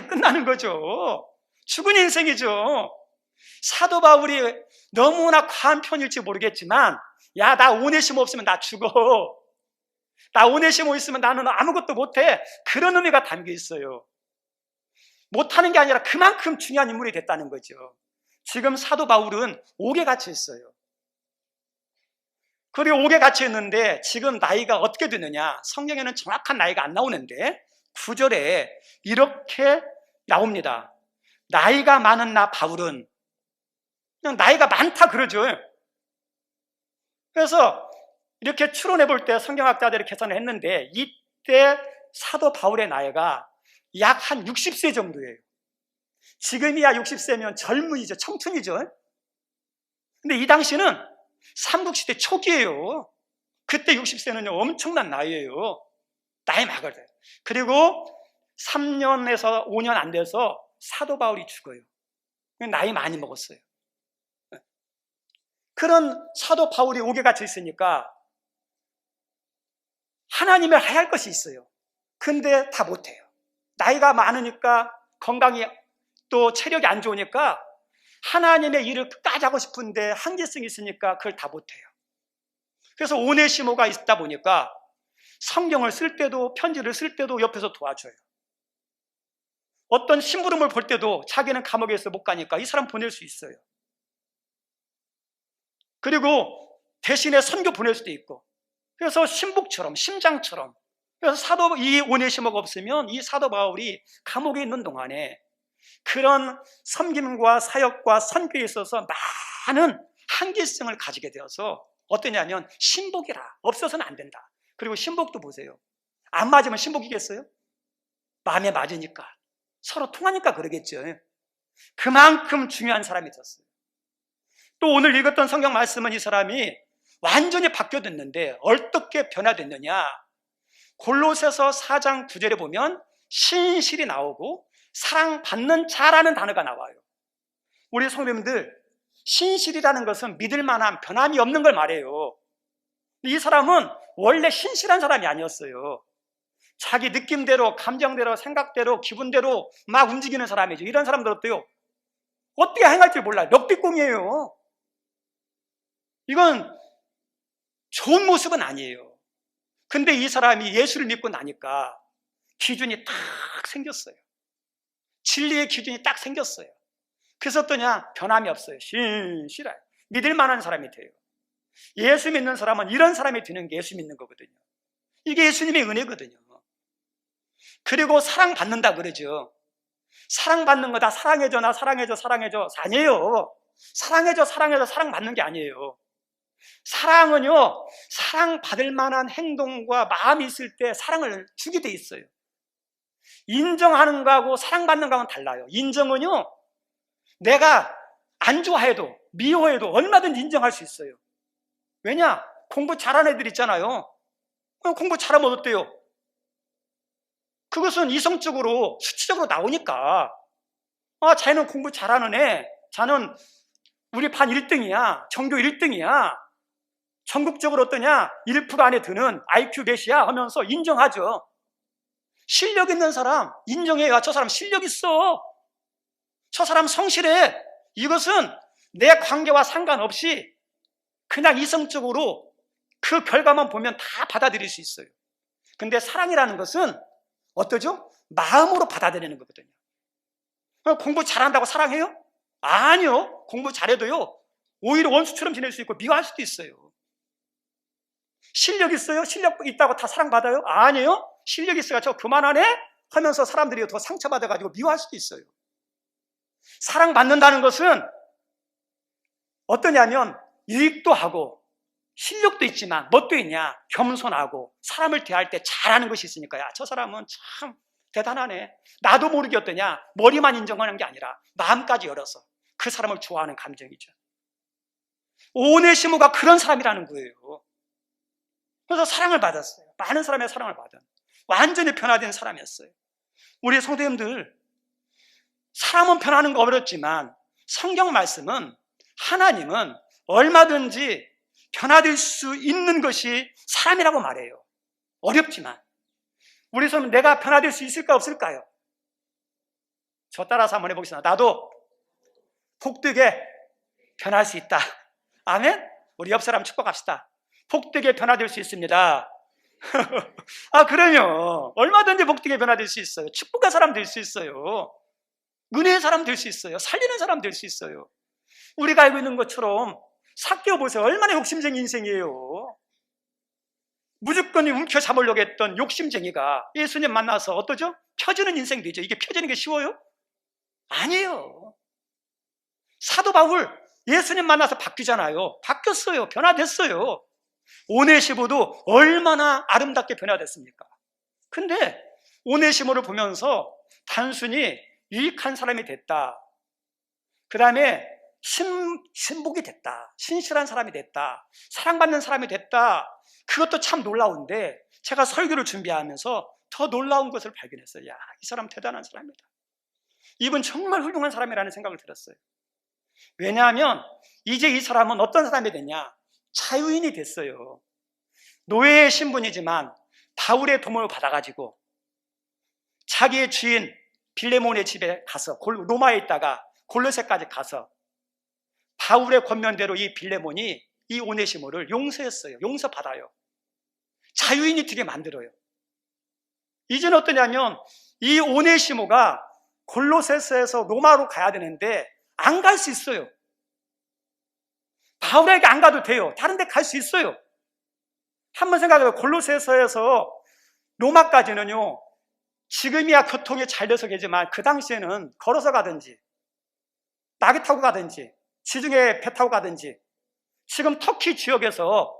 끝나는 거죠. 죽은 인생이죠. 사도 바울이 너무나 과한 편일지 모르겠지만 야, 나 오네시모 없으면 나 죽어. 나 오네시모 있으면 나는 아무것도 못해. 그런 의미가 담겨 있어요. 못하는 게 아니라 그만큼 중요한 인물이 됐다는 거죠. 지금 사도 바울은 옥에 갇혀 있어요. 그리고 옥에 갇혀 있는데 지금 나이가 어떻게 되느냐? 성경에는 정확한 나이가 안 나오는데 9절에 이렇게 나옵니다. 나이가 많은 나 바울은, 그냥 나이가 많다 그러죠. 그래서 이렇게 추론해 볼 때 성경학자들이 계산을 했는데 이때 사도 바울의 나이가 약 한 60세 정도예요. 지금이야 60세면 젊은이죠. 청춘이죠. 근데 이 당시는 삼국시대 초기예요. 그때 60세는 엄청난 나이예요. 나이 막을 때. 그리고 3년에서 5년 안 돼서 사도 바울이 죽어요. 나이 많이 먹었어요. 그런 사도 바울이 옥에 갇혀 있으니까 하나님을 해할 것이 있어요. 근데 다 못해요. 나이가 많으니까, 건강이 또 체력이 안 좋으니까 하나님의 일을 끝까지 하고 싶은데 한계성이 있으니까 그걸 다 못해요. 그래서 오네시모가 있다 보니까 성경을 쓸 때도, 편지를 쓸 때도 옆에서 도와줘요. 어떤 심부름을 볼 때도 자기는 감옥에서 못 가니까 이 사람 보낼 수 있어요. 그리고 대신에 선교 보낼 수도 있고, 그래서 신복처럼, 심장처럼. 그래서 이 오네시모가 없으면 이 사도 바울이 감옥에 있는 동안에 그런 섬김과 사역과 선교에 있어서 많은 한계성을 가지게 되어서 어떠냐면 신복이라, 없어서는 안 된다. 그리고 신복도 보세요. 안 맞으면 신복이겠어요? 마음에 맞으니까, 서로 통하니까 그러겠죠. 그만큼 중요한 사람이 됐어요. 또 오늘 읽었던 성경 말씀은 이 사람이 완전히 바뀌어졌는데 어떻게 변화됐느냐? 골로새서 4장 9절에 보면 신실이 나오고 사랑받는 자라는 단어가 나와요. 우리 성도님들, 신실이라는 것은 믿을 만한 변함이 없는 걸 말해요. 이 사람은 원래 신실한 사람이 아니었어요. 자기 느낌대로, 감정대로, 생각대로, 기분대로 막 움직이는 사람이죠. 이런 사람들 어때요? 어떻게 행할지 몰라요. 럭비공이에요. 이건 좋은 모습은 아니에요. 근데 이 사람이 예수를 믿고 나니까 기준이 딱 생겼어요. 진리의 기준이 딱 생겼어요. 그래서 어떠냐? 변함이 없어요. 신실해요. 믿을 만한 사람이 돼요. 예수 믿는 사람은 이런 사람이 되는 게 예수 믿는 거거든요. 이게 예수님의 은혜거든요. 그리고 사랑받는다 그러죠. 사랑받는 거다. 사랑해줘, 나 사랑해줘, 사랑해줘. 아니에요. 사랑해줘, 사랑해줘, 사랑받는 게 아니에요. 사랑은요, 사랑받을 만한 행동과 마음이 있을 때 사랑을 주게 돼 있어요. 인정하는 거하고 사랑받는 거하고는 달라요. 인정은요, 내가 안 좋아해도, 미워해도 얼마든지 인정할 수 있어요. 왜냐? 공부 잘하는 애들 있잖아요. 공부 잘하면 어때요? 그것은 이성적으로, 수치적으로 나오니까, 아, 쟤는 공부 잘하는 애, 쟤는 우리 반 1등이야, 전교 1등이야, 전국적으로 어떠냐, 1% 안에 드는 IQ 몇이야 하면서 인정하죠. 실력 있는 사람 인정해요. 저 사람 실력 있어, 저 사람 성실해. 이것은 내 관계와 상관없이 그냥 이성적으로 그 결과만 보면 다 받아들일 수 있어요. 근데 사랑이라는 것은 어떠죠? 마음으로 받아들이는 거거든요. 공부 잘한다고 사랑해요? 아니요. 공부 잘해도요, 오히려 원수처럼 지낼 수 있고 미워할 수도 있어요. 실력 있어요? 실력 있다고 다 사랑받아요? 아니에요. 실력 있어가 저 그만하네? 하면서 사람들이 더 상처받아가지고 미워할 수도 있어요. 사랑받는다는 것은 어떠냐면 일도 하고 실력도 있지만 뭣도 있냐? 겸손하고 사람을 대할 때 잘하는 것이 있으니까, 야, 저 사람은 참 대단하네. 나도 모르게 어떠냐? 머리만 인정하는 게 아니라 마음까지 열어서 그 사람을 좋아하는 감정이죠. 오네시모가 그런 사람이라는 거예요. 그래서 사랑을 받았어요. 많은 사람의 사랑을 받은 완전히 변화된 사람이었어요. 우리 성도님들, 사람은 변하는 거 어렵지만 성경 말씀은, 하나님은 얼마든지 변화될 수 있는 것이 사람이라고 말해요. 어렵지만. 우리 성도님, 내가 변화될 수 있을까 없을까요? 저 따라서 한번 해보겠습니다. 나도 복되게 변할 수 있다. 아멘? 우리 옆 사람 축복합시다. 복되게 변화될 수 있습니다. 아, 그럼요. 얼마든지 복되게 변화될 수 있어요. 축복의 사람 될 수 있어요. 은혜의 사람 될 수 있어요. 살리는 사람 될 수 있어요. 우리가 알고 있는 것처럼 삭개오 보세요. 얼마나 욕심쟁이 인생이에요. 무조건 움켜잡으려고 했던 욕심쟁이가 예수님 만나서 어떠죠? 펴지는 인생 되죠. 이게 펴지는 게 쉬워요? 아니에요. 사도 바울 예수님 만나서 바뀌잖아요. 바뀌었어요. 변화됐어요. 오네시모도 얼마나 아름답게 변화됐습니까? 근데 오네시모를 보면서 단순히 유익한 사람이 됐다, 그 다음에 신복이 됐다, 신실한 사람이 됐다, 사랑받는 사람이 됐다, 그것도 참 놀라운데 제가 설교를 준비하면서 더 놀라운 것을 발견했어요. 야, 이 사람 대단한 사람이다. 이분 정말 훌륭한 사람이라는 생각을 들었어요. 왜냐하면 이제 이 사람은 어떤 사람이 됐냐? 자유인이 됐어요. 노예의 신분이지만 바울의 도움을 받아가지고 자기의 주인 빌레몬의 집에 가서 로마에 있다가 골로새까지 가서 바울의 권면대로 이 빌레몬이 이 오네시모를 용서했어요. 용서받아요. 자유인이 되게 만들어요. 이제는 어떠냐면 이 오네시모가 골로새에서 로마로 가야 되는데 안 갈 수 있어요. 바울에게 안 가도 돼요. 다른 데 갈 수 있어요. 한번 생각해요. 골로새에서 로마까지는요, 지금이야 교통이 잘 돼서 계지만 그 당시에는 걸어서 가든지 낙이 타고 가든지 지중해 배 타고 가든지, 지금 터키 지역에서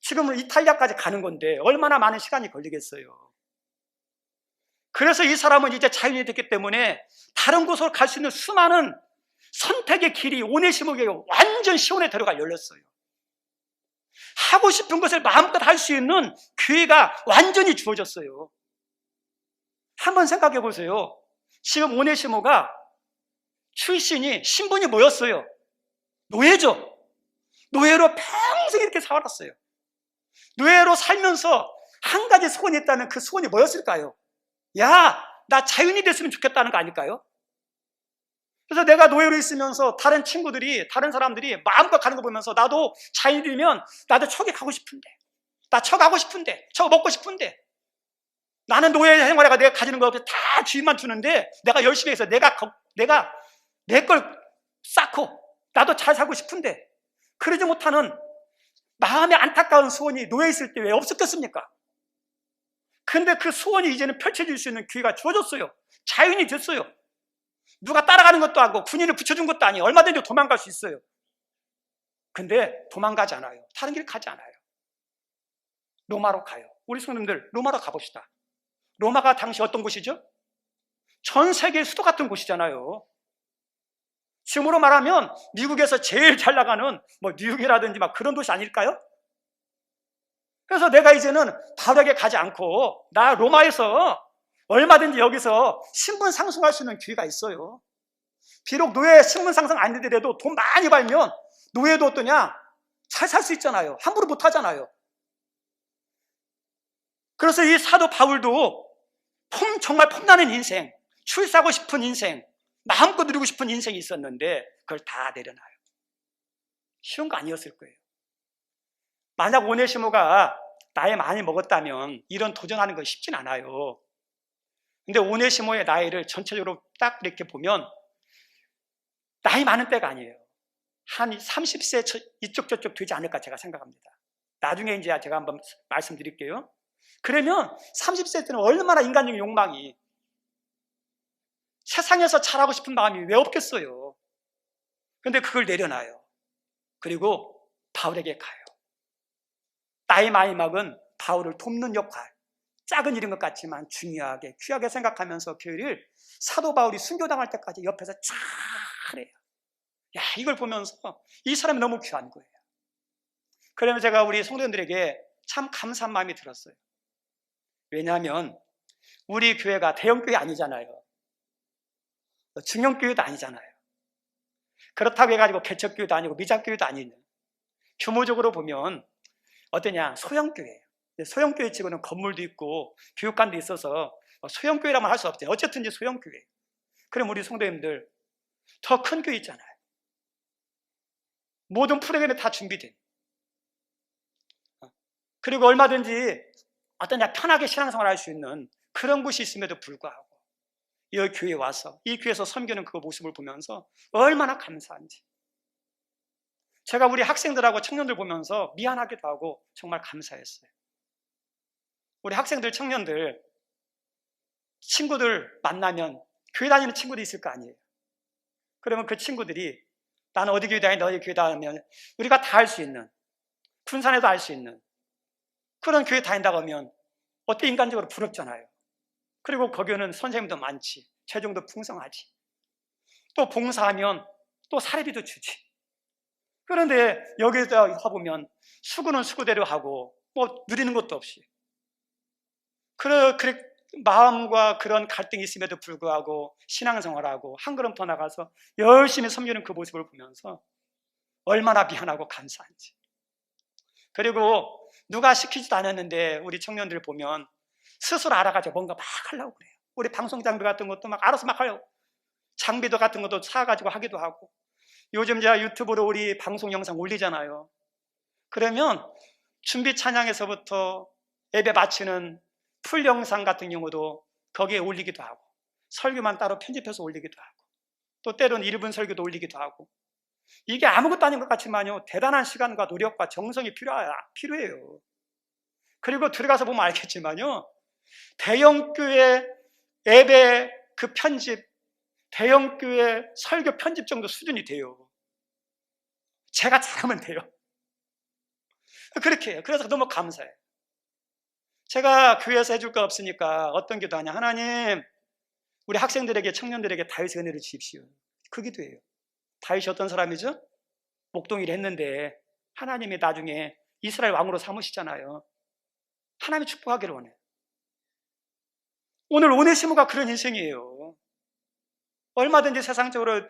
지금은 이탈리아까지 가는 건데 얼마나 많은 시간이 걸리겠어요. 그래서 이 사람은 이제 자유인이 됐기 때문에 다른 곳으로 갈 수 있는 수많은 선택의 길이 오네시모에게 완전 시온의 대로가 열렸어요. 하고 싶은 것을 마음껏 할 수 있는 기회가 완전히 주어졌어요. 한번 생각해 보세요. 지금 오네시모가 출신이 신분이 뭐였어요? 노예죠. 노예로 평생 이렇게 살았어요. 노예로 살면서 한 가지 소원이 있다면 그 소원이 뭐였을까요? 야, 나 자유인이 됐으면 좋겠다는 거 아닐까요? 그래서 내가 노예로 있으면서 다른 친구들이, 다른 사람들이 마음껏 가는 거 보면서 나도 자유인이 되면 나도 저기 가고 싶은데, 나 저거 가고 싶은데, 저거 먹고 싶은데, 나는 노예 생활에가 내가 가지는 거 없이 다 주인만 주는데 내가 열심히 해서 내가 내 걸 쌓고 나도 잘 살고 싶은데, 그러지 못하는 마음의 안타까운 소원이 노예에 있을 때 왜 없었겠습니까? 근데 그 소원이 이제는 펼쳐질 수 있는 기회가 주어졌어요. 자유인이 됐어요. 누가 따라가는 것도 아니고 군인을 붙여준 것도 아니에요. 얼마든지 도망갈 수 있어요. 근데 도망가지 않아요. 다른 길 가지 않아요. 로마로 가요. 우리 성도님들 로마로 가봅시다. 로마가 당시 어떤 곳이죠? 전 세계의 수도 같은 곳이잖아요. 지금으로 말하면 미국에서 제일 잘 나가는 뭐 뉴욕이라든지 막 그런 도시 아닐까요? 그래서 내가 이제는 바울에게 가지 않고 나 로마에서 얼마든지 여기서 신분 상승할 수 있는 기회가 있어요. 비록 노예 신분 상승 안 되더라도 돈 많이 벌면 노예도 어떠냐? 잘 살 수 있잖아요. 함부로 못 하잖아요. 그래서 이 사도 바울도 정말 폼나는 인생, 출세하고 싶은 인생, 마음껏 누리고 싶은 인생이 있었는데 그걸 다 내려놔요. 쉬운 거 아니었을 거예요. 만약 오네시모가 나이 많이 먹었다면 이런 도전하는 거 쉽진 않아요. 근데 오네시모의 나이를 전체적으로 딱 이렇게 보면 나이 많은 때가 아니에요. 한 30세 이쪽 저쪽 되지 않을까 제가 생각합니다. 나중에 이제 제가 한번 말씀드릴게요. 그러면 30세 때는 얼마나 인간적인 욕망이, 세상에서 잘하고 싶은 마음이 왜 없겠어요. 근데 그걸 내려놔요. 그리고 바울에게 가요. 나이 많이 먹은 바울을 돕는 역할, 작은 일인 것 같지만 중요하게 귀하게 생각하면서 그 일을 사도 바울이 순교당할 때까지 옆에서 잘해요. 야, 이걸 보면서 이 사람이 너무 귀한 거예요. 그러면 제가 우리 성도님들에게 참 감사한 마음이 들었어요. 왜냐하면 우리 교회가 대형교회 아니잖아요. 중형교회도 아니잖아요. 그렇다고 해가지고 개척교회도 아니고 미장교회도 아니에요. 규모적으로 보면 어떠냐? 소형교회예요. 소형교회 치고는 건물도 있고 교육관도 있어서 소형교회라면 할 수 없죠. 어쨌든 이제 소형교회. 그럼 우리 성도님들 더 큰 교회 있잖아요. 모든 프로그램이 다 준비된. 그리고 얼마든지 어떠냐? 편하게 신앙생활을 할 수 있는 그런 곳이 있음에도 불구하고 이 교회에 와서 이 교회에서 섬기는 그 모습을 보면서 얼마나 감사한지. 제가 우리 학생들하고 청년들 보면서 미안하기도 하고 정말 감사했어요. 우리 학생들, 청년들, 친구들 만나면 교회 다니는 친구도 있을 거 아니에요. 그러면 그 친구들이 나는 어디 교회 다니, 너 어디 교회 다니면 우리가 다 할 수 있는, 군산에도 할 수 있는 그런 교회 다닌다고 하면 어때? 인간적으로 부럽잖아요. 그리고 거기는 선생님도 많지, 재정도 풍성하지, 또 봉사하면 또 사례비도 주지. 그런데 여기서 해보면 수고는 수고대로 하고 뭐 누리는 것도 없이 그래 마음과 그런 갈등이 있음에도 불구하고 신앙생활하고 한 걸음 더 나가서 열심히 섬기는 그 모습을 보면서 얼마나 미안하고 감사한지. 그리고 누가 시키지도 않았는데 우리 청년들 보면 스스로 알아가지고 뭔가 막 하려고 그래요. 우리 방송 장비 같은 것도 막 알아서 막 하려고, 장비도 같은 것도 사가지고 하기도 하고. 요즘 제가 유튜브로 우리 방송 영상 올리잖아요. 그러면 준비 찬양에서부터 예배 마치는 풀 영상 같은 경우도 거기에 올리기도 하고, 설교만 따로 편집해서 올리기도 하고, 또 때로는 1분 설교도 올리기도 하고. 이게 아무것도 아닌 것 같지만요, 대단한 시간과 노력과 정성이 필요해요. 그리고 들어가서 보면 알겠지만요, 대형교회 예배 그 편집, 대형교회 설교 편집 정도 수준이 돼요. 제가 잘하면 돼요. 그렇게 해요. 그래서 너무 감사해요. 제가 교회에서 해줄 거 없으니까 어떤 기도 하냐, 하나님 우리 학생들에게, 청년들에게 다윗의 은혜를 주십시오. 그 기도예요. 다윗이 어떤 사람이죠? 목동이를 했는데 하나님이 나중에 이스라엘 왕으로 삼으시잖아요. 하나님이 축복하기를 원해요. 오늘 오네시모가 그런 인생이에요. 얼마든지 세상적으로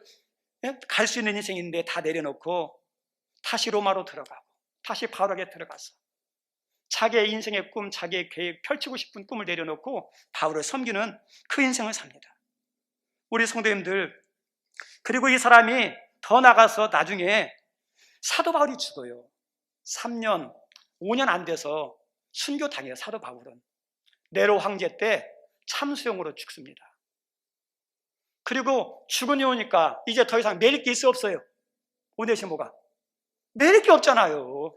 갈 수 있는 인생인데 다 내려놓고 다시 로마로 들어가고 다시 바울에게 들어가서 자기의 인생의 꿈, 자기의 계획, 펼치고 싶은 꿈을 내려놓고 바울을 섬기는 그 인생을 삽니다. 우리 성도님들, 그리고 이 사람이 더 나가서 나중에 사도 바울이 죽어요. 3년, 5년 안 돼서 순교당해요. 사도 바울은 네로 황제 때 참수용으로 죽습니다. 그리고 죽은이 오니까 이제 더 이상 매일 게 있어 없어요. 오네시모가 매일 게 없잖아요.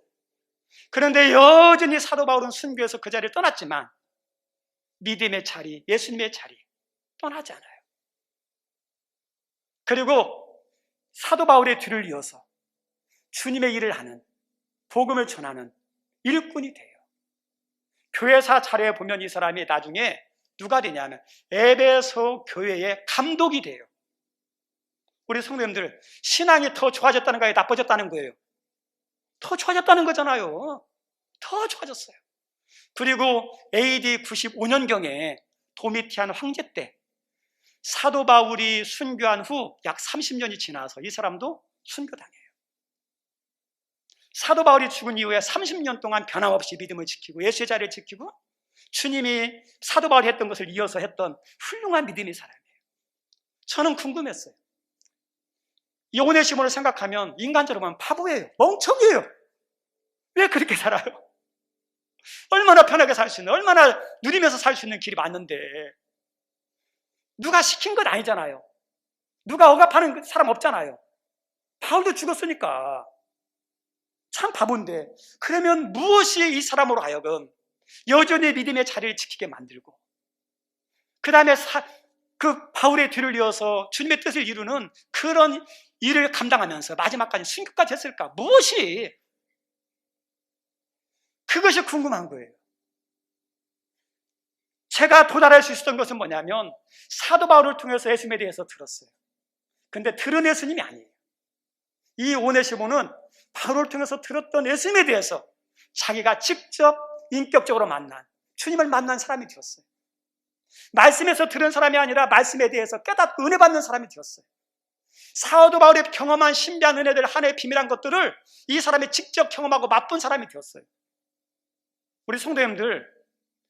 그런데 여전히 사도 바울은 순교해서 그 자리를 떠났지만 믿음의 자리, 예수님의 자리 떠나지 않아요. 그리고 사도 바울의 뒤를 이어서 주님의 일을 하는, 복음을 전하는 일꾼이 돼요. 교회사 자료에 보면 이 사람이 나중에 누가 되냐면 에베소 교회의 감독이 돼요. 우리 성도님들, 신앙이 더 좋아졌다는 거예요? 나빠졌다는 거예요? 더 좋아졌다는 거잖아요. 더 좋아졌어요. 그리고 AD 95년경에 도미티안 황제 때 사도 바울이 순교한 후 약 30년이 지나서 이 사람도 순교당해요. 사도 바울이 죽은 이후에 30년 동안 변함없이 믿음을 지키고 예수의 자리를 지키고 주님이 사도 바울이 했던 것을 이어서 했던 훌륭한 믿음의 사람이에요. 저는 궁금했어요. 이 오네시모를 생각하면 인간적으로 보면 바보예요. 멍청이에요. 왜 그렇게 살아요? 얼마나 편하게 살 수 있는, 얼마나 누리면서 살 수 있는 길이 맞는데 누가 시킨 건 아니잖아요. 누가 억압하는 사람 없잖아요. 바울도 죽었으니까 참 바본데, 그러면 무엇이 이 사람으로 하여금 여전히 믿음의 자리를 지키게 만들고 그 다음에 그 바울의 뒤를 이어서 주님의 뜻을 이루는 그런 일을 감당하면서 마지막까지 순교까지 했을까? 무엇이? 그것이 궁금한 거예요. 제가 도달할 수 있었던 것은 뭐냐면 사도 바울을 통해서 예수님에 대해서 들었어요. 근데 들은 예수님이 아니에요. 이 오네시모는 바울을 통해서 들었던 예수님에 대해서 자기가 직접 인격적으로 만난, 주님을 만난 사람이 되었어요. 말씀에서 들은 사람이 아니라 말씀에 대해서 깨닫고 은혜 받는 사람이 되었어요. 사도 바울이 경험한 신비한 은혜들, 하나의 비밀한 것들을 이 사람이 직접 경험하고 맛본 사람이 되었어요. 우리 성도님들,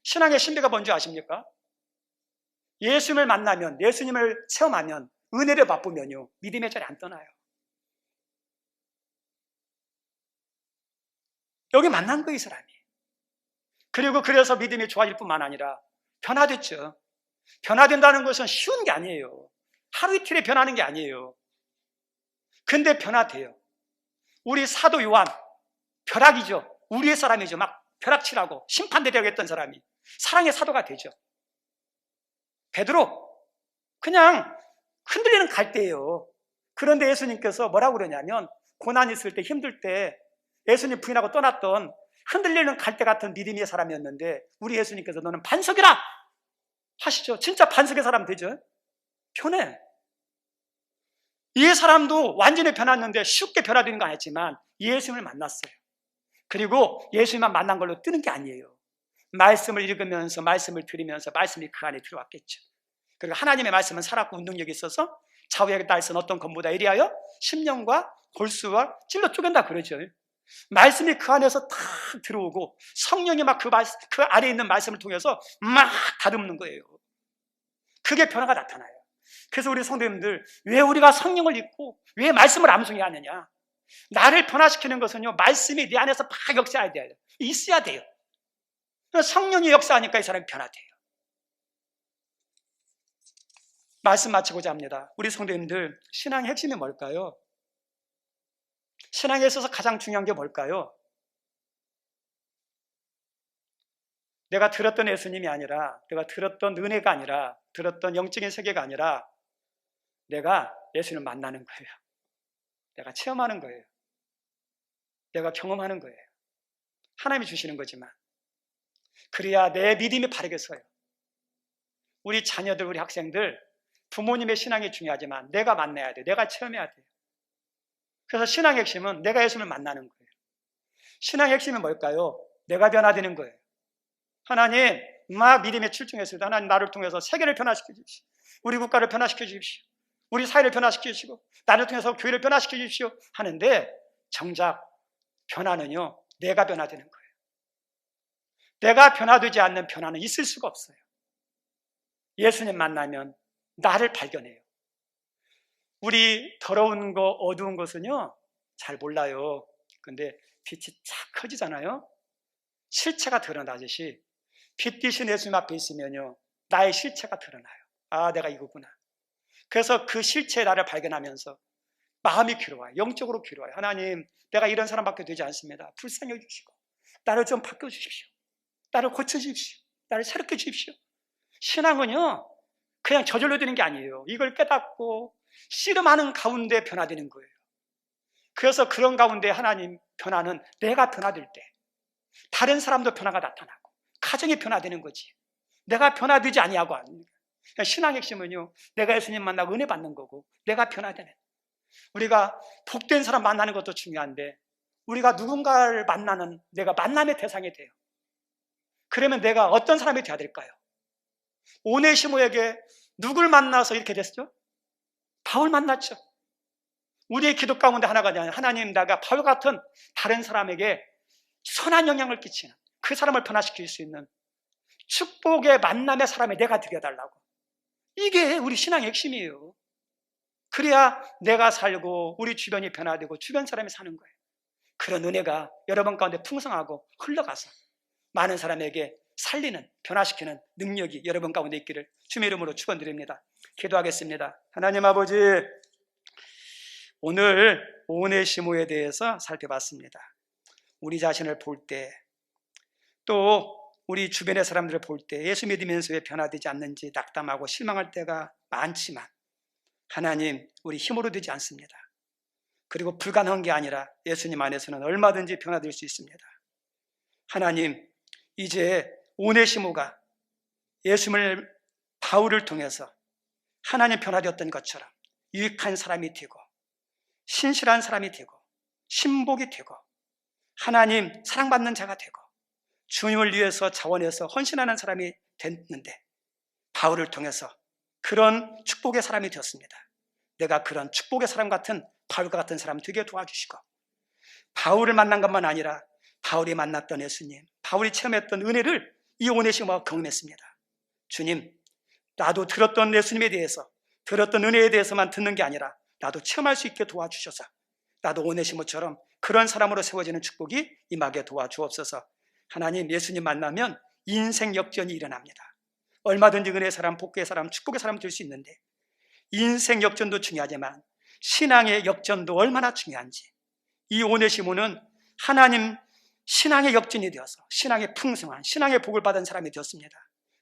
신앙의 신비가 뭔지 아십니까? 예수님을 만나면, 예수님을 체험하면, 은혜를 맛보면요, 믿음의 자리 안 떠나요. 여기 만난 거예요, 이 사람이. 그리고 그래서 믿음이 좋아질 뿐만 아니라 변화됐죠. 변화된다는 것은 쉬운 게 아니에요. 하루 이틀에 변하는 게 아니에요. 근데 변화돼요. 우리 사도 요한, 벼락이죠. 우리의 사람이죠. 막 벼락치라고 심판대라고 했던 사람이 사랑의 사도가 되죠. 베드로 그냥 흔들리는 갈대예요. 그런데 예수님께서 뭐라고 그러냐면 고난이 있을 때, 힘들 때 예수님 부인하고 떠났던 흔들리는 갈대 같은 믿음의 사람이었는데 우리 예수님께서 너는 반석이라 하시죠. 진짜 반석의 사람 되죠. 변해. 이 사람도 완전히 변했는데 쉽게 변화되는 거 아니지만 예수님을 만났어요. 그리고 예수님만 만난 걸로 뜨는 게 아니에요. 말씀을 읽으면서 말씀을 들으면서 말씀이 그 안에 들어왔겠죠. 그리고 하나님의 말씀은 살았고 운동력이 있어서 좌우에게 달선 어떤 검보다 이리하여 심령과 골수와 찔러 쪼갠다 그러죠. 말씀이 그 안에서 다 들어오고 성령이 막 그 아래에 있는 말씀을 통해서 막 다듬는 거예요. 그게 변화가 나타나요. 그래서 우리 성도님들, 왜 우리가 성령을 읽고 왜 말씀을 암송해야 하느냐? 나를 변화시키는 것은요, 말씀이 내 안에서 막 역사해야 돼요. 있어야 돼요. 성령이 역사하니까 이 사람이 변화돼요. 말씀 마치고자 합니다. 우리 성도님들, 신앙의 핵심이 뭘까요? 신앙에 있어서 가장 중요한 게 뭘까요? 내가 들었던 예수님이 아니라, 내가 들었던 은혜가 아니라, 들었던 영적인 세계가 아니라 내가 예수님을 만나는 거예요. 내가 체험하는 거예요. 내가 경험하는 거예요. 하나님이 주시는 거지만 그래야 내 믿음이 바르게 서요. 우리 자녀들, 우리 학생들, 부모님의 신앙이 중요하지만 내가 만나야 돼요. 내가 체험해야 돼요. 그래서 신앙의 핵심은 내가 예수님을 만나는 거예요. 신앙의 핵심이 뭘까요? 내가 변화되는 거예요. 하나님, 막 믿음에 출중했을 때 하나님 나를 통해서 세계를 변화시켜 주십시오. 우리 국가를 변화시켜 주십시오. 우리 사회를 변화시켜 주시고 나를 통해서 교회를 변화시켜 주십시오 하는데 정작 변화는요, 내가 변화되는 거예요. 내가 변화되지 않는 변화는 있을 수가 없어요. 예수님 만나면 나를 발견해요. 우리 더러운 거, 어두운 것은요 잘 몰라요. 근데 빛이 쫙 커지잖아요. 실체가 드러나듯이 빛 대신 예수님 앞에 있으면요 나의 실체가 드러나요. 아, 내가 이거구나. 그래서 그 실체의 나를 발견하면서 마음이 괴로워요. 영적으로 괴로워요. 하나님, 내가 이런 사람밖에 되지 않습니다. 불쌍히 여주시고 나를 좀 바꿔주십시오. 나를 고쳐주십시오. 나를 새롭게 주십시오. 신앙은요 그냥 저절로 되는 게 아니에요. 이걸 깨닫고 씨름하는 가운데 변화되는 거예요. 그래서 그런 가운데 하나님 변화는 내가 변화될 때 다른 사람도 변화가 나타나고 가정이 변화되는 거지. 내가 변화되지 아니하고 아닙니다. 신앙의 핵심은요 내가 예수님 만나고 은혜 받는 거고 내가 변화되는, 우리가 복된 사람 만나는 것도 중요한데 우리가 누군가를 만나는 내가 만남의 대상이 돼요. 그러면 내가 어떤 사람이 되어야 될까요? 오네시모에게 누굴 만나서 이렇게 됐죠? 바울 만났죠. 우리의 기도 가운데 하나가 아니라 하나님, 내가 바울 같은 다른 사람에게 선한 영향을 끼치는, 그 사람을 변화시킬 수 있는 축복의 만남의 사람이 내가 되어달라고. 이게 우리 신앙의 핵심이에요. 그래야 내가 살고 우리 주변이 변화되고 주변 사람이 사는 거예요. 그런 은혜가 여러분 가운데 풍성하고 흘러가서 많은 사람에게 살리는, 변화시키는 능력이 여러분 가운데 있기를 주님의 이름으로 축원드립니다. 기도하겠습니다. 하나님 아버지, 오늘 오네시모에 대해서 살펴봤습니다. 우리 자신을 볼 때, 또 우리 주변의 사람들을 볼 때 예수 믿으면서 왜 변화되지 않는지 낙담하고 실망할 때가 많지만 하나님, 우리 힘으로 되지 않습니다. 그리고 불가능한 게 아니라 예수님 안에서는 얼마든지 변화될 수 있습니다. 하나님, 이제 오네시모가 예수님을, 바울을 통해서 하나님 변화되었던 것처럼 유익한 사람이 되고 신실한 사람이 되고 신복이 되고 하나님 사랑받는 자가 되고 주님을 위해서 자원해서 헌신하는 사람이 됐는데 바울을 통해서 그런 축복의 사람이 되었습니다. 내가 그런 축복의 사람 같은 바울과 같은 사람 되게 도와주시고, 바울을 만난 것만 아니라 바울이 만났던 예수님, 바울이 체험했던 은혜를 이 오네시모가 경험했습니다. 주님, 나도 들었던 예수님에 대해서, 들었던 은혜에 대해서만 듣는 게 아니라 나도 체험할 수 있게 도와주셔서 나도 오네시모처럼 그런 사람으로 세워지는 축복이 임하게 도와주옵소서. 하나님, 예수님 만나면 인생 역전이 일어납니다. 얼마든지 은혜의 사람, 복의 사람, 축복의 사람 될 수 있는데 인생 역전도 중요하지만 신앙의 역전도 얼마나 중요한지, 이 오네시모는 하나님 신앙의 엽진이 되어서 신앙의 풍성한 신앙의 복을 받은 사람이 되었습니다.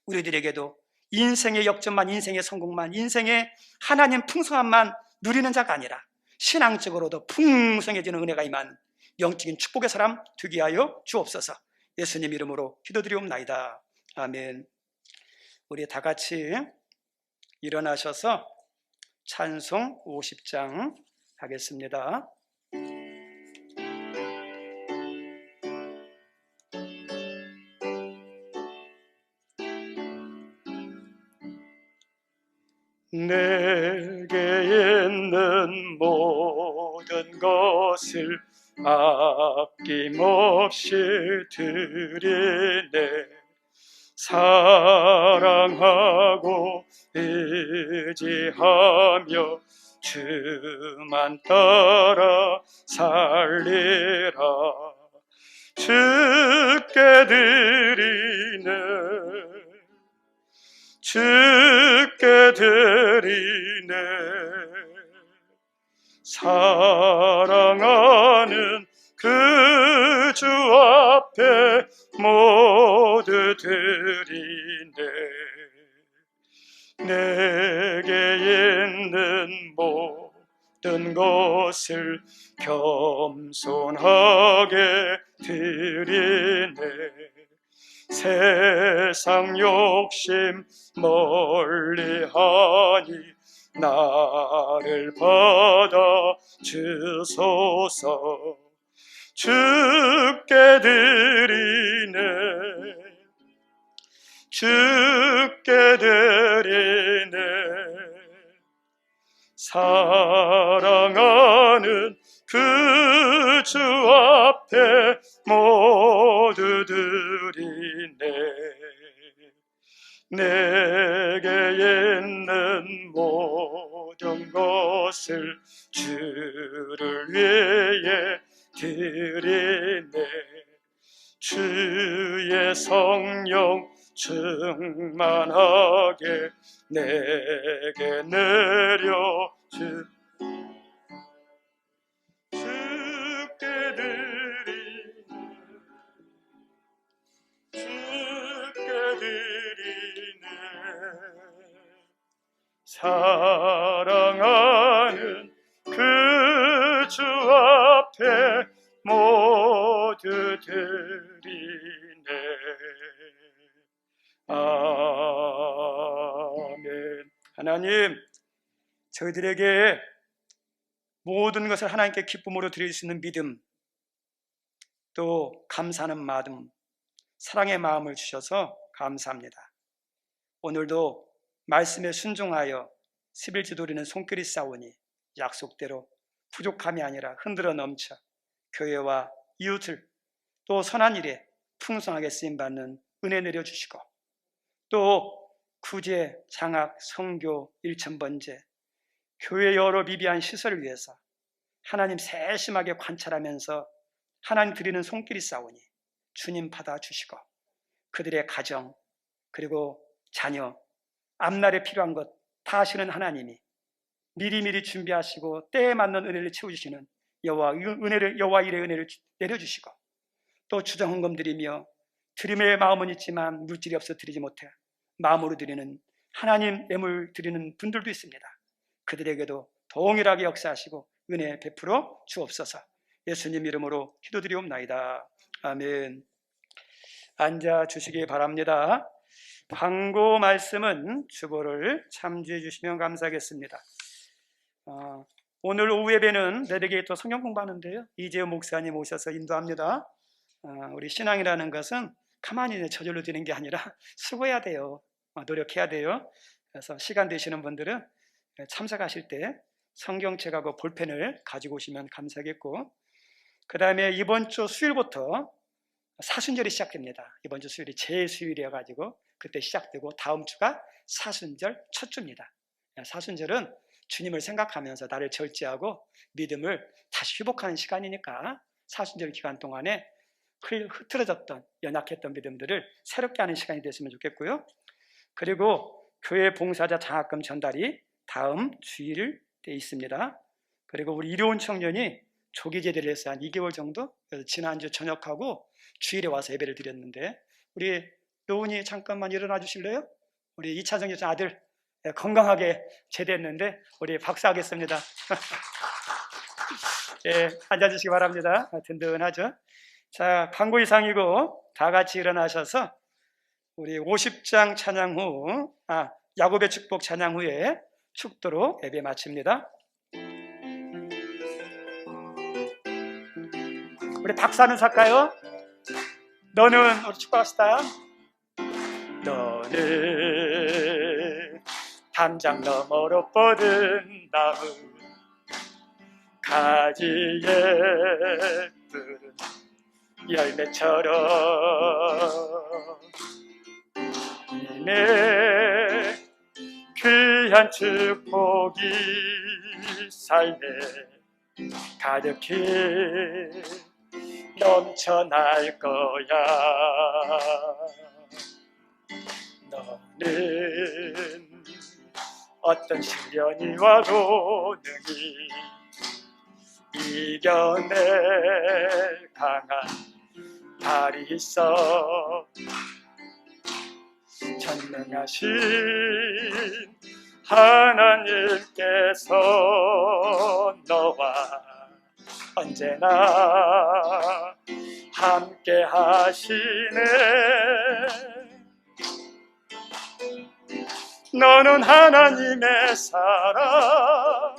우리들에게도 인생의 역전만, 인생의 성공만, 인생의 하나님 풍성함만 누리는 자가 아니라 신앙적으로도 풍성해지는 은혜가 임한 영적인 축복의 사람 되게 하여 주옵소서. 예수님 이름으로 기도드리옵나이다. 아멘. 우리 다 같이 일어나셔서 찬송 50장 하겠습니다. 내게 있는 모든 것을 아낌없이 드리네. 사랑하고 의지하며 주만 따라 살리라. 주께 드리네, 주께 드리네. 사랑하는 그 주 앞에 모두 드리네. 내게 있는 모든 것을 겸손하게 드리네. 세상 욕심 멀리하니 나를 받아 주소서. 주께 드리네, 주께 드리네. 사랑하는 그 주 앞에 모두 드리네. 내게 있는 모든 것을 주를 위해 드리네. 주의 성령 충만하게 내게 내려 주께 드리네, 주께 드리네. 사랑하는 그 주 앞에 모두 드리네. 아멘. 하나님, 저희들에게 모든 것을 하나님께 기쁨으로 드릴 수 있는 믿음, 또 감사하는 마음, 사랑의 마음을 주셔서 감사합니다. 오늘도 말씀에 순종하여 11주 도리는 손길이 싸우니 약속대로 부족함이 아니라 흔들어 넘쳐 교회와 이웃을 또 선한 일에 풍성하게 쓰임받는 은혜 내려주시고, 또 구제, 장학, 선교, 일천번제, 교회 여러 미비한 시설을 위해서 하나님 세심하게 관찰하면서 하나님 드리는 손길이 싸우니 주님 받아주시고, 그들의 가정 그리고 자녀, 앞날에 필요한 것 다 아시는 하나님이 미리미리 준비하시고 때에 맞는 은혜를 채워주시는 여호와 일의 은혜를 내려주시고, 또 주정헌금 드리며 드림의 마음은 있지만 물질이 없어 드리지 못해 마음으로 드리는 하나님 예물 드리는 분들도 있습니다. 그들에게도 동일하게 역사하시고 은혜 베풀어 주옵소서. 예수님 이름으로 기도드리옵나이다. 아멘. 앉아 주시기 바랍니다. 광고 말씀은 주보를 참조해 주시면 감사하겠습니다. 오늘 오후 예배는 내비게이터 성경 공부하는데요, 이재호 목사님 오셔서 인도합니다. 우리 신앙이라는 것은 가만히 저절로 되는 게 아니라 수고해야 돼요. 노력해야 돼요. 그래서 시간 되시는 분들은 참석하실 때 성경책하고 볼펜을 가지고 오시면 감사하겠고, 그 다음에 이번 주 수요일부터 사순절이 시작됩니다. 이번 주 수요일이 제수요일이어가지고 그때 시작되고 다음 주가 사순절 첫 주입니다. 사순절은 주님을 생각하면서 나를 절제하고 믿음을 다시 회복하는 시간이니까 사순절 기간 동안에 흐트러졌던 연약했던 믿음들을 새롭게 하는 시간이 됐으면 좋겠고요. 그리고 교회 봉사자 장학금 전달이 다음 주일 때 있습니다. 그리고 우리 일요원 청년이 조기 제대를 했어요. 한 2개월 정도. 그래서 지난주 저녁하고 주일에 와서 예배를 드렸는데, 우리 노은이 잠깐만 일어나 주실래요? 우리 이차정 교사 아들 건강하게 제대했는데 우리 박수하겠습니다. 예, 앉아주시기 바랍니다. 든든하죠? 자, 광고 이상이고 다 같이 일어나셔서 우리 50장 찬양 후, 야곱의 축복 찬양 후에 축도로 예배 마칩니다. 우리 박수 하면서 할까요? 너는, 우리 축복합시다. 너는 담장 너머로 뻗은 나무 가지에 푸른 열매처럼 이내 귀한 축복이 삶에 가득히 넘쳐날 거야. 너는 어떤 시련이 와도 능히 이겨낼 강한 발이 있어. 전능하신 하나님께서 너와 언제나 함께 하시네. 너는 하나님의 사랑,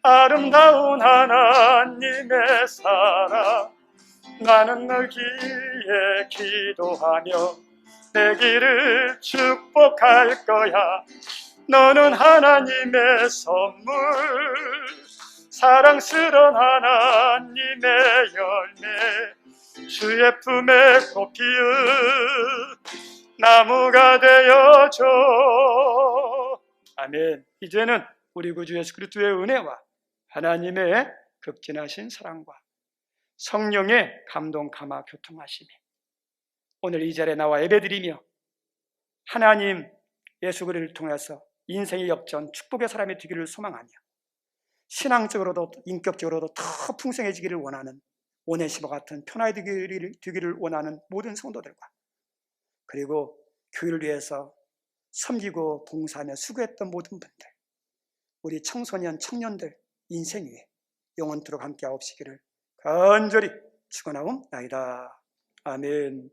아름다운 하나님의 사랑. 나는 너기에 기도하며 내 길을 축복할 거야. 너는 하나님의 선물, 사랑스러운 하나님의 열매, 주의 품에 꽃 피운 나무가 되어줘. 아멘. 이제는 우리 구주 예수 그리스도의 은혜와 하나님의 극진하신 사랑과 성령의 감동 감화 교통하심이 오늘 이 자리에 나와 예배드리며 하나님 예수 그리스도를 통해서 인생의 역전 축복의 사람이 되기를 소망하며 신앙적으로도 인격적으로도 더 풍성해지기를 원하는 오네시모 같은 편안히 되기를 원하는 모든 성도들과, 그리고 교회를 위해서 섬기고 봉사하며 수고했던 모든 분들, 우리 청소년 청년들 인생 위에 영원토록 함께하옵시기를 간절히 축원하옵나이다. 아멘.